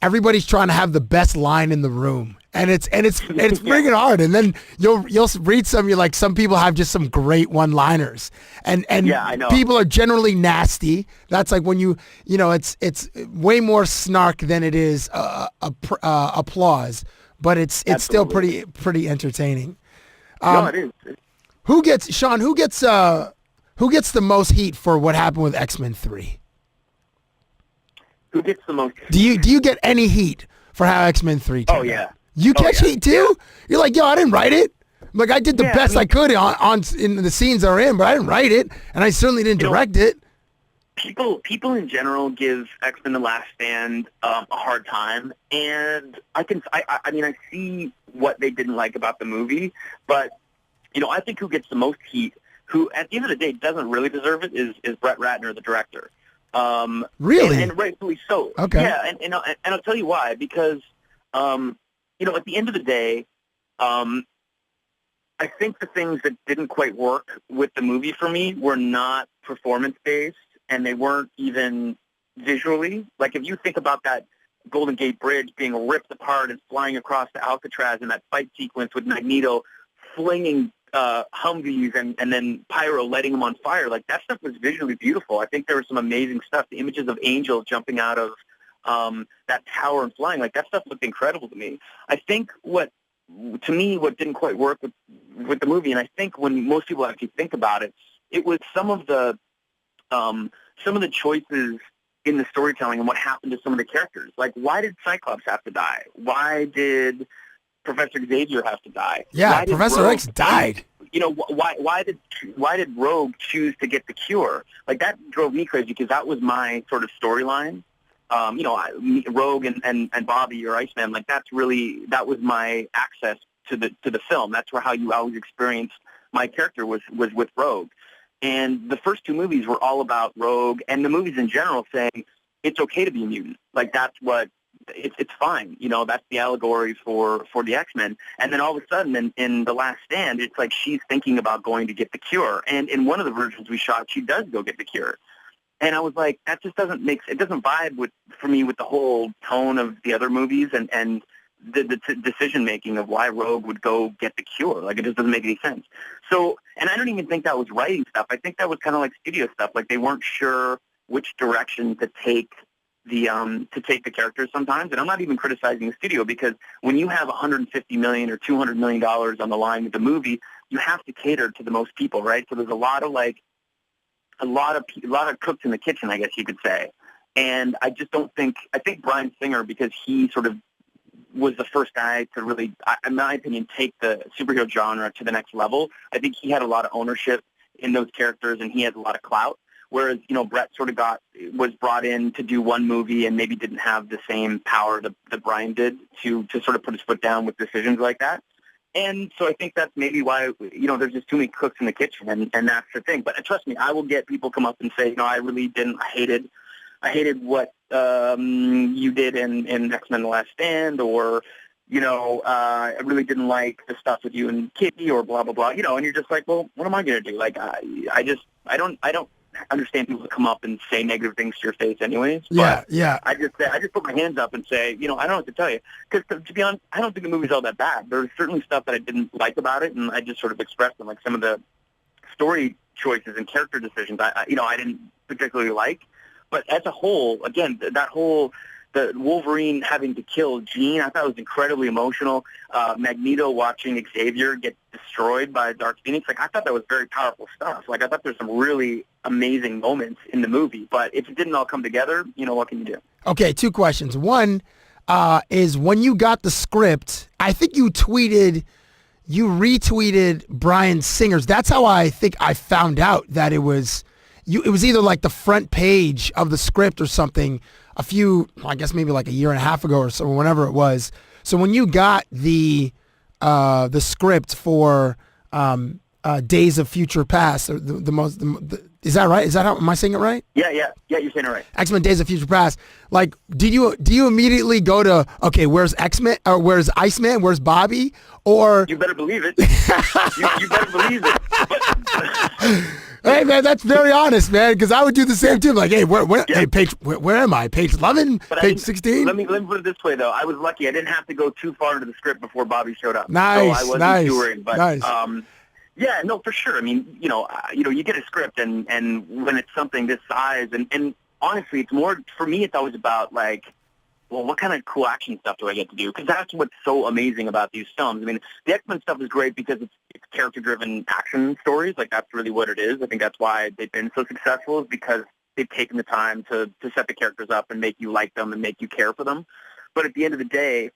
everybody's trying to have the best line in the room. And it's freaking hard. And then you'll read some people have just some great one-liners. And I know. People are generally nasty. That's like when it's way more snark than it is applause. But it's still pretty entertaining. No, it is. Who gets the most heat for what happened with X-Men 3? Who gets the most? Do you get any heat for how X-Men 3 turned out? Oh yeah. You catch heat too? Yeah. You're like, yo, I didn't write it. Like, I did the best I could on in the scenes that are in, but I didn't write it, and I certainly didn't direct it. People in general give X-Men: The Last Stand a hard time, and I see what they didn't like about the movie, but I think who gets the most heat, who at the end of the day doesn't really deserve it, is Brett Ratner, the director. Really? And rightfully so. Okay. Yeah, and I'll tell you why, because at the end of the day, I think the things that didn't quite work with the movie for me were not performance-based, and they weren't even visually. Like, if you think about that Golden Gate Bridge being ripped apart and flying across to Alcatraz, and that fight sequence with Magneto flinging Humvees and then Pyro lighting them on fire, like, that stuff was visually beautiful. I think there was some amazing stuff. The images of Angel jumping out of that tower and flying, like, that stuff looked incredible to me. I think what didn't quite work with the movie, and I think when most people actually think about it, it was some of the choices in the storytelling and what happened to some of the characters. Like, why did Cyclops have to die? Why did Professor Xavier have to die? Yeah, Professor X died. Why did Rogue choose to get the cure? Like, that drove me crazy, because that was my sort of storyline. Rogue and Bobby or Iceman, like, that was my access to the film. That's how you always experienced my character was with Rogue. And the first two movies were all about Rogue, and the movies in general saying it's okay to be a mutant. Like, that's what it's fine. That's the allegory for the X-Men. And then all of a sudden in The Last Stand, it's like she's thinking about going to get the cure. And in one of the versions we shot, she does go get the cure. And I was like, that just doesn't vibe for me with the whole tone of the other movies and the decision-making of why Rogue would go get the cure. Like, it just doesn't make any sense. So, and I don't even think that was writing stuff. I think that was kind of like studio stuff. Like, they weren't sure which direction to take the characters sometimes. And I'm not even criticizing the studio, because when you have $150 million or $200 million on the line with the movie, you have to cater to the most people, right? So there's a lot of cooks in the kitchen, I guess you could say. And I just don't think – I think Bryan Singer, because he sort of was the first guy to really, in my opinion, take the superhero genre to the next level. I think he had a lot of ownership in those characters, and he had a lot of clout. Whereas, Brett sort of was brought in to do one movie and maybe didn't have the same power that Bryan did to sort of put his foot down with decisions like that. And so I think that's maybe why, there's just too many cooks in the kitchen, and that's the thing. But trust me, I will get people come up and say, I really didn't. I hated what you did in X-Men: The Last Stand, or, I really didn't like the stuff with you and Kitty, or blah, blah, blah, and you're just like, well, what am I going to do? Like, I don't understand people come up and say negative things to your face anyways. Yeah, but yeah. I just put my hands up and say, I don't know what to tell you. Because to be honest, I don't think the movie's all that bad. There's certainly stuff that I didn't like about it, and I just sort of expressed them, like some of the story choices and character decisions I didn't particularly like. But as a whole, again, the Wolverine having to kill Jean, I thought was incredibly emotional. Magneto watching Xavier get destroyed by Dark Phoenix, I thought that was very powerful stuff. I thought there's some really amazing moments in the movie. But if it didn't all come together, what can you do? Okay, 2 questions. One is, when you got the script, I think you retweeted Bryan Singer's. That's how I think I found out that it was either like the front page of the script or something I guess maybe like a year and a half ago or so, whenever it was. So when you got the script for Days of Future Past, or is that right? Am I saying it right? Yeah, you're saying it right. X-Men: Days of Future Past. Like, do you immediately go to, okay, where's X-Men, or where's Iceman, where's Bobby, or you better believe it. you better believe it. But, hey, man, that's very honest, man, because I would do the same too. Like, hey, where am I? Page 11? Page 16? Let me put it this way, though. I was lucky. I didn't have to go too far into the script before Bobby showed up. Nice, so I wasn't too worried. But, nice. Yeah, no, for sure. I mean, you get a script, and when it's something this size, and honestly, it's more, for me, it's always about, like, well, what kind of cool action stuff do I get to do? Because that's what's so amazing about these films. I mean, the X-Men stuff is great because it's character-driven action stories. Like, that's really what it is. I think that's why they've been so successful, is because they've taken the time to set the characters up and make you like them and make you care for them. But at the end of the day,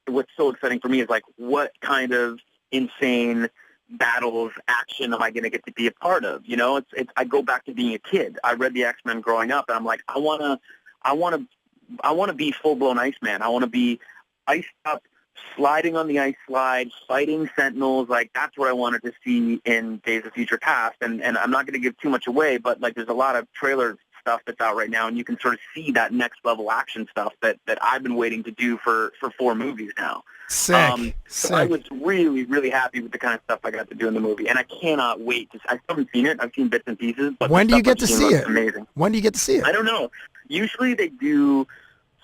what's so exciting for me is, like, what kind of insane battles, action am I going to get to be a part of? I go back to being a kid. I read the X-Men growing up, and I'm like, I want to be full-blown Iceman. I want to be iced up, sliding on the ice slide, fighting Sentinels. Like, that's what I wanted to see in Days of Future Past. And I'm not going to give too much away, but, like, there's a lot of trailer stuff that's out right now, and you can sort of see that next-level action stuff that I've been waiting to do for 4 movies now. Sick. So I was really, really happy with the kind of stuff I got to do in the movie, and I cannot wait to. I still haven't seen it. I've seen bits and pieces. But when do you get to see it? Amazing. When do you get to see it? I don't know. Usually they do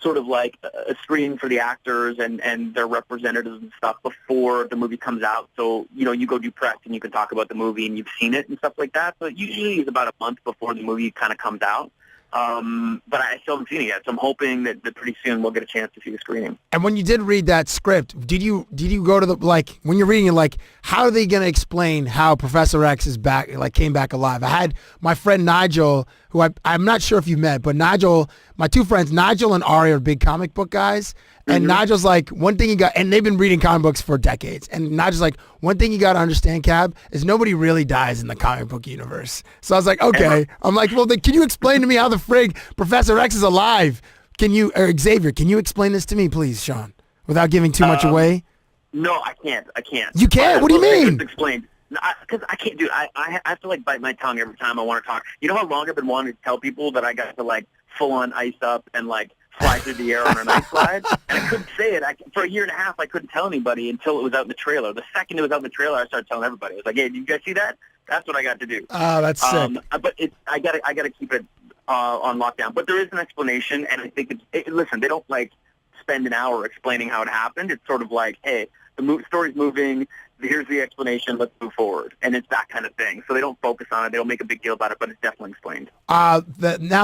sort of like a screening for the actors and their representatives and stuff before the movie comes out. So, you go do press and you can talk about the movie and you've seen it and stuff like that. So it usually is about a month before the movie kind of comes out. But I still haven't seen it yet, so I'm hoping that pretty soon we'll get a chance to see the screening. And when you did read that script, did you go to the, like, when you're reading it, like, how are they going to explain how Professor X is back, like, came back alive? I had my friend Nigel, who I'm not sure if you met, but Nigel, my 2 friends, Nigel and Ari, are big comic book guys. And Nigel's like, one thing you got, and they've been reading comic books for decades. And Nigel's like, one thing you got to understand, Cab, is nobody really dies in the comic book universe. So I was like, okay. I'm like, well, then can you explain to me how the frig Professor X is alive? Or Xavier, can you explain this to me, please, Shawn, without giving too much away? No, I can't. You can't? What do you mean? Explain. Because I can't, dude. I have to, like, bite my tongue every time I want to talk. You know how long I've been wanting to tell people that I got to, like, full-on ice up and, like, fly through the air on an ice slide? And I couldn't say it. For a year and a half, I couldn't tell anybody until it was out in the trailer. The second it was out in the trailer, I started telling everybody. I was like, hey, did you guys see that? That's what I got to do. Oh, that's sick. But I gotta keep it on lockdown. But there is an explanation, and I think listen, they don't like spend an hour explaining how it happened. It's sort of like, hey, the story's moving. Here's the explanation. Let's move forward. And it's that kind of thing. So they don't focus on it. They don't make a big deal about it, but it's definitely explained. Now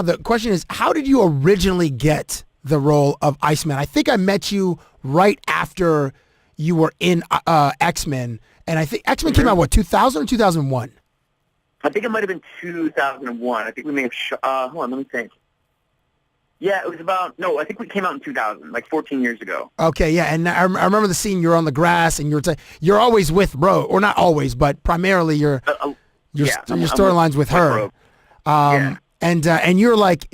the question is, how did you originally get the role of Iceman? I think I met you right after you were in X-Men, and I think X-Men came out, 2000 or 2001? I think it might have been 2001. I think we may have, hold on, let me think. Yeah, it was I think we came out in 2000, like 14 years ago. Okay, yeah, and I remember the scene. You're on the grass, and you're always with Rogue, or not always, but primarily your storyline's with her. And you're like,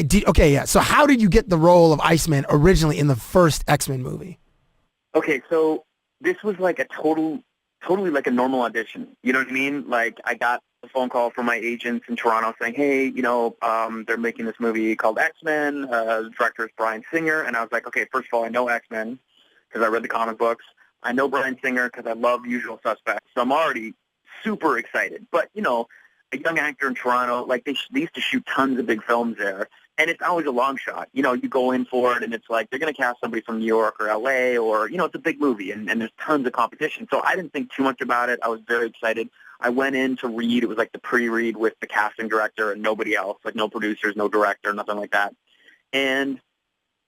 so how did you get the role of Iceman originally in the first X-Men movie? Okay, so this was like totally like a normal audition. You know what I mean? Like, I got a phone call from my agents in Toronto saying, hey, they're making this movie called X-Men. The director is Bryan Singer. And I was like, okay, first of all, I know X-Men because I read the comic books. I know Bryan Singer because I love Usual Suspects. So I'm already super excited. But, a young actor in Toronto, like they used to shoot tons of big films there. And it's always a long shot. You go in for it, and it's like they're going to cast somebody from New York or L.A. or, it's a big movie, and there's tons of competition. So I didn't think too much about it. I was very excited. I went in to read. It was like the pre-read with the casting director and nobody else, like no producers, no director, nothing like that. And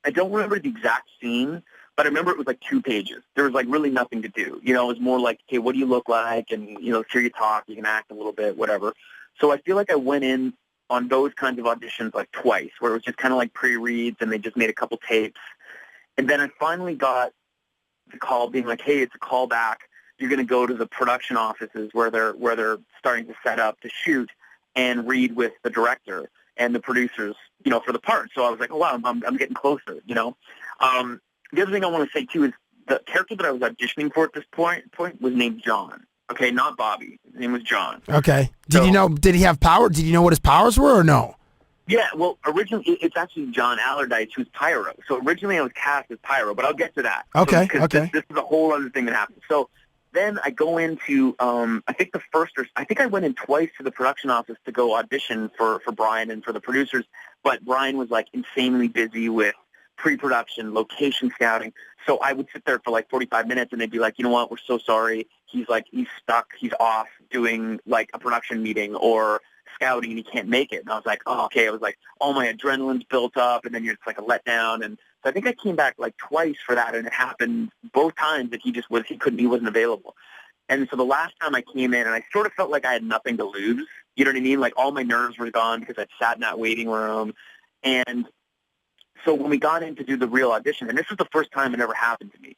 I don't remember the exact scene, but I remember it was like 2 pages. There was like really nothing to do. It was more like, okay, what do you look like? And, hear you talk, you can act a little bit, whatever. So I feel like I went in on those kinds of auditions like twice, where it was just kind of like pre-reads and they just made a couple tapes. And then I finally got the call being like, hey, it's a callback. You're going to go to the production offices where they're starting to set up to shoot and read with the director and the producers, for the part. So I was like, oh, wow, I'm getting closer, The other thing I want to say, too, is the character that I was auditioning for at this point was named John. Okay, not Bobby. His name was John. Okay. Did he have power? Did you know what his powers were or no? Yeah, well, originally, it's actually John Allardyce who's Pyro. So originally I was cast as Pyro, but I'll get to that. Okay, okay. This is a whole other thing that happened. So then I go into, I think I went in twice to the production office to go audition for Bryan and for the producers, but Bryan was like insanely busy with pre-production, location scouting. So I would sit there for like 45 minutes and they'd be like, you know what, we're so sorry. He's stuck, he's off doing like a production meeting or scouting and he can't make it. And I was like, oh, okay. I was like, all my adrenaline's built up and then you're just like a letdown. And so I think I came back like twice for that, and it happened both times that he wasn't available. And so the last time I came in, and I sort of felt like I had nothing to lose. You know what I mean? Like all my nerves were gone because I'd sat in that waiting room. And so when we got in to do the real audition, and this is the first time it ever happened to me,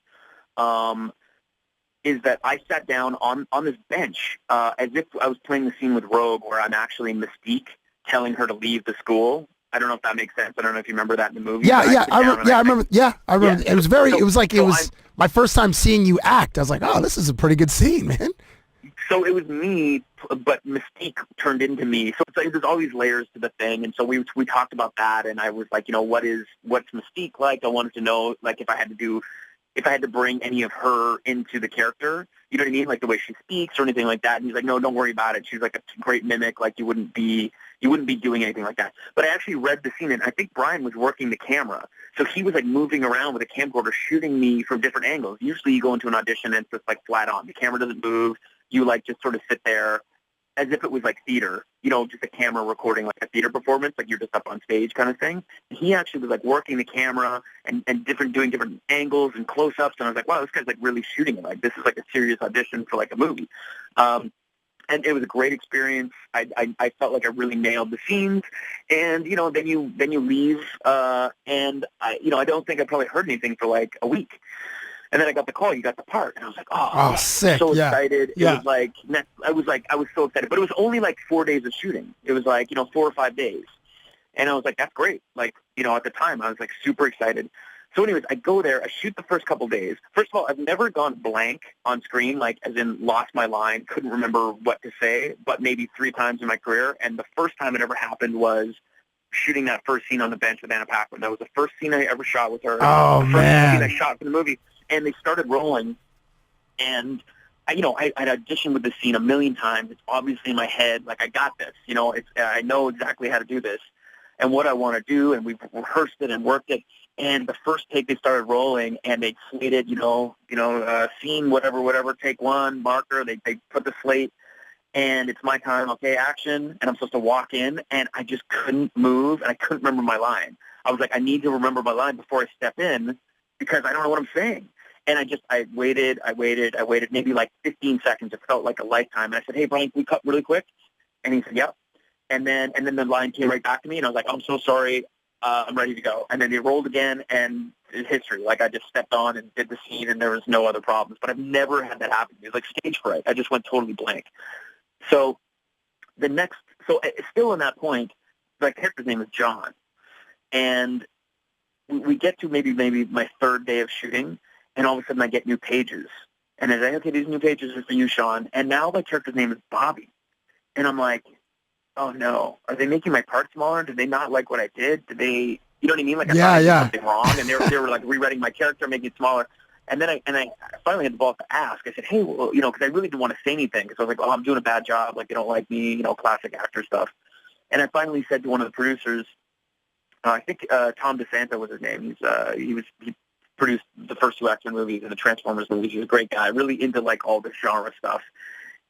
is that I sat down on this bench as if I was playing the scene with Rogue where I'm actually Mystique telling her to leave the school. I don't know if that makes sense. I don't know if you remember that in the movie. I remember. Yeah, I remember. Yeah. It was my first time seeing you act. I was like, oh, this is a pretty good scene, man. So it was me, but Mystique turned into me. So it's like, there's all these layers to the thing, and so we talked about that, and I was like, what's Mystique like? I wanted to know, like, if I had to bring any of her into the character, you know what I mean, like the way she speaks or anything like that. And he's like, no, don't worry about it. She's like a great mimic. Like you wouldn't be doing anything like that. But I actually read the scene, and I think Bryan was working the camera. So he was like moving around with a camcorder, shooting me from different angles. Usually you go into an audition and it's just like flat on. The camera doesn't move. You like just sort of sit there as if it was like theater, just a camera recording like a theater performance, like you're just up on stage kind of thing. And he actually was like working the camera and doing different angles and close-ups. And I was like, wow, this guy's like really shooting it. Like this is like a serious audition for like a movie. And it was a great experience. I felt like I really nailed the scenes. And, then you leave. And I don't think I probably heard anything for like a week. And then I got the call, you got the part, and I was like, oh sick. So excited. It was like, I was so excited. But it was only like 4 days of shooting. It was like, 4 or 5 days. And I was like, that's great. Like, at the time, I was like super excited. So anyways, I go there, I shoot the first couple days. First of all, I've never gone blank on screen, like as in lost my line, couldn't remember what to say, but maybe 3 times in my career. And the first time it ever happened was shooting that first scene on the bench with Anna Paquin. That was the first scene I ever shot with her. Oh, the first man. scene I shot for the movie. And they started rolling, and I'd auditioned with this scene a million times. It's obviously in my head, like I got this. I know exactly how to do this. and what I want to do, and we've rehearsed it and worked it. And the first take, they started rolling, and they slated, scene, whatever, take one, marker. They put the slate, and it's my time. Okay, action, and I'm supposed to walk in, and I just couldn't move, and I couldn't remember my line. I was like, I need to remember my line before I step in because I don't know what I'm saying. And I waited, maybe like 15 seconds. It felt like a lifetime. And I said, hey, Brian, can we cut really quick? And he said, yep. And then the line came right back to me, and I was like, I'm so sorry. I'm ready to go. And then it rolled again, and it's history. Like, I just stepped on and did the scene, and there was no other problems. But I've never had that happen. It was like stage fright. I just went totally blank. So still in that point, the character's name is John. And we get to maybe my third day of shooting, and all of a sudden I get new pages. And I say, okay, these new pages are for you, Shawn. And now my character's name is Bobby. And I'm like, oh, no. Are they making my part smaller? Did they not like what I did? Did they, you know what I mean? Like, I thought I did something wrong, and they were like rewriting my character, making it smaller. And then I finally had the balls to ask. I said, hey, well, because I really didn't want to say anything, because I was like, oh, I'm doing a bad job. Like, they don't like me, classic actor stuff. And I finally said to one of the producers, I think Tom DeSanta was his name. He produced the first two X-Men movies and the Transformers movies. He was a great guy, really into like all this genre stuff.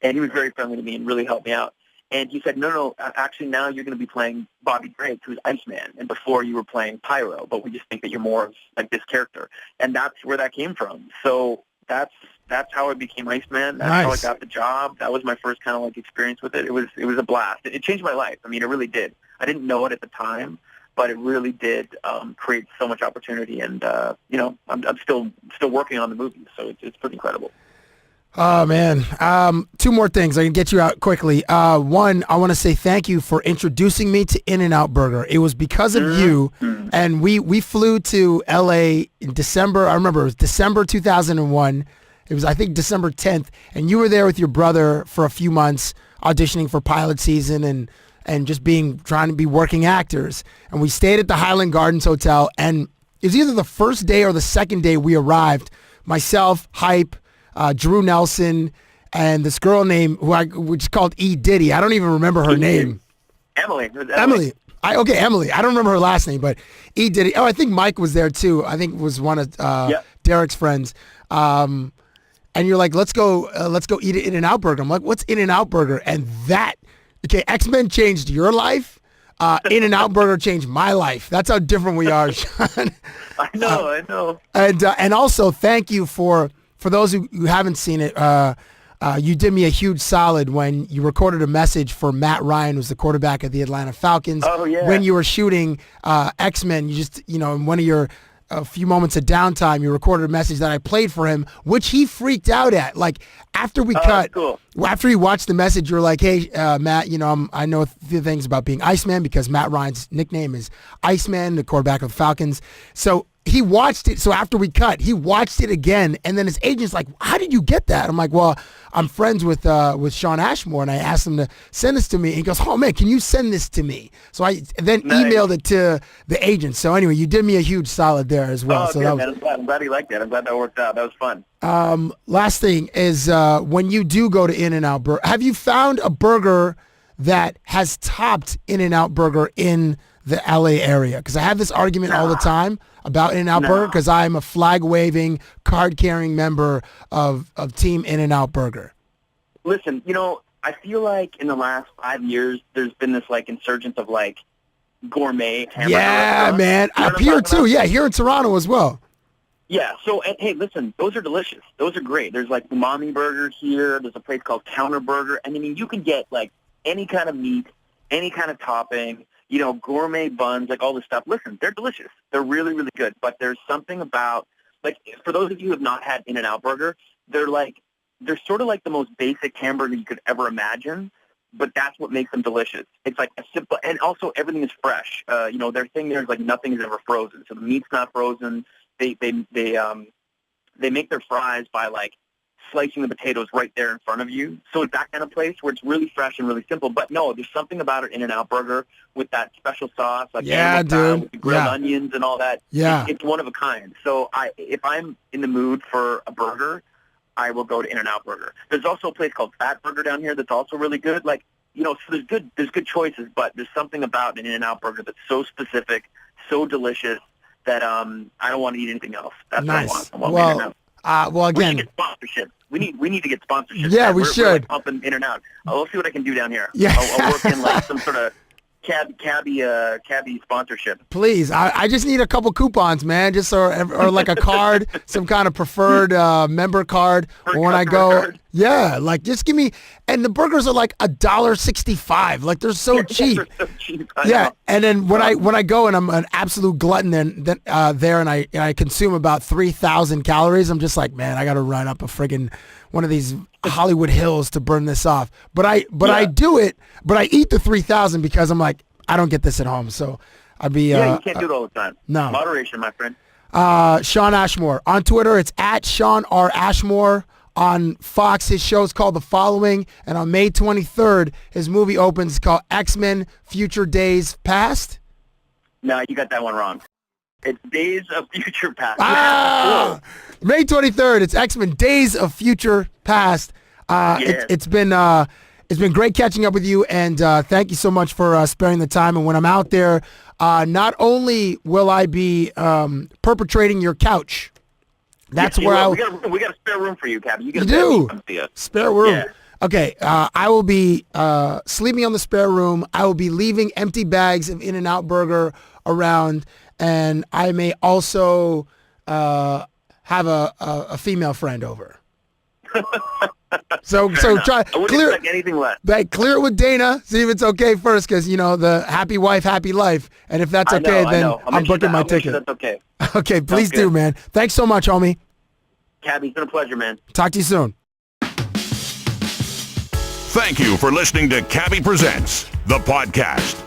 And he was very friendly to me and really helped me out. And he said, no, actually now you're going to be playing Bobby Drake, who's Iceman, and before you were playing Pyro, but we just think that you're more of like this character. And that's where that came from. So that's how I became Iceman. That's how I got the job. That was my first kind of like experience with it. It was a blast. It changed my life. I mean, it really did. I didn't know it at the time, but it really did create so much opportunity. And I'm still working on the movie, so it's pretty incredible. Oh, man. Two more things. I can get you out quickly. One, I want to say thank you for introducing me to In-N-Out Burger. It was because of you, and we flew to L.A. in December. I remember it was December 2001. It was, I think, December 10th, and you were there with your brother for a few months auditioning for pilot season and just trying to be working actors. And we stayed at the Highland Gardens Hotel, and it was either the first day or the second day we arrived. Myself, Hype, Drew Nelson, and this girl named which is called E. Diddy. I don't even remember her name. Emily. Emily. Emily. I don't remember her last name, but E. Diddy. Oh, I think Mike was there too. I think it was one of Derek's friends. And you're like, let's go eat an In-N-Out Burger. I'm like, what's In-N-Out Burger? And X-Men changed your life. In-N-Out Burger changed my life. That's how different we are, Shawn. I know. And also, thank you for those who haven't seen it, you did me a huge solid when you recorded a message for Matt Ryan, who's the quarterback of the Atlanta Falcons. Oh, yeah. When you were shooting X-Men, you just, in one of your a few moments of downtime, you recorded a message that I played for him, which he freaked out at. Like, after we cut, cool. After he watched the message, you were like, hey, Matt, I know a few things about being Iceman because Matt Ryan's nickname is Iceman, the quarterback of the Falcons. So he watched it. So after we cut, he watched it again. And then his agent's like, how did you get that? I'm like, well, I'm friends with Shawn Ashmore. And I asked him to send this to me. And he goes, oh, man, can you send this to me? So I then emailed it to the agent. So anyway, you did me a huge solid there as well. Oh, so good, man. I'm glad he liked that. I'm glad that worked out. That was fun. Last thing is when you do go to In-N-Out Burger, have you found a burger that has topped In-N-Out Burger in the LA area? Because I have this argument all the time about In-N-Out Burger because I'm a flag-waving, card-carrying member of Team In-N-Out Burger. Listen, I feel like in the last 5 years, there's been this insurgence of gourmet hamburger restaurants. Man. Up here too. Yeah, here in Toronto as well. Yeah, so, and hey, listen, those are delicious. Those are great. There's Umami Burger here. There's a place called Counter Burger. And I mean, you can get any kind of meat, any kind of topping, gourmet buns, all this stuff. Listen, they're delicious. They're really, really good. But there's something about, for those of you who have not had In-N-Out Burger, they're sort of the most basic hamburger you could ever imagine, but that's what makes them delicious. It's a simple, and also everything is fresh. Their thing there is nothing is ever frozen. So the meat's not frozen. They make their fries by slicing the potatoes right there in front of you. So it's that kind of place where it's really fresh and really simple. But no, there's something about an In-N-Out Burger with that special sauce, with the grilled onions and all that. Yeah, it's one of a kind. So if I'm in the mood for a burger, I will go to In-N-Out Burger. There's also a place called Fat Burger down here that's also really good. so there's good choices, but there's something about an In-N-Out burger that's so specific, so delicious that I don't want to eat anything else. That's nice. what I want. Well, we again, should get sponsorships. We need to get sponsorships. Yeah, man. we We're should. like pumping In-N-Out. I'll see what I can do down here. Yeah. I'll work in like some sort of Cabbie sponsorship. please. I just need a couple coupons, man. Just or like a card, some kind of preferred member card. Or when I go, card. yeah, like just give me. And the burgers are like $1.65. Like they're so cheap. They're so cheap. I Yeah, know. and then when I go and I'm an absolute glutton then there and I consume about 3,000 calories, I'm just like, man, I got to run up a friggin' one of these Hollywood hills to burn this off. But I do it. But I eat the 3,000 because I'm like, I don't get this at home. So I'd be Yeah, you can't do it all the time. no. Moderation, my friend. Shawn Ashmore on Twitter. It's at Shawn R. Ashmore. On Fox, his show's called The Following, and on May 23rd, his movie opens. It's called X-Men: Future Days Past. No, you got that one wrong. It's Days of Future Past. Ah! May 23rd. It's X-Men: Days of Future Past. It's been great catching up with you, and thank you so much for sparing the time. And when I'm out there, not only will I be perpetrating your couch. That's where we got a spare room for you, Cabbie. You do. You. Spare room. Yeah. Okay, I will be sleeping on the spare room. I will be leaving empty bags of In-N-Out Burger around, and I may also have a female friend over. So try I wouldn't clear expect anything less. clear it with Dana. See if it's okay first, because the happy wife, happy life. And if that's okay, I then know. I'm booking my ticket. That's okay. Okay, please good. do, man. Thanks so much, homie. Cabbie, it's been a pleasure, man. Talk to you soon. Thank you for listening to Cabbie Presents, the podcast.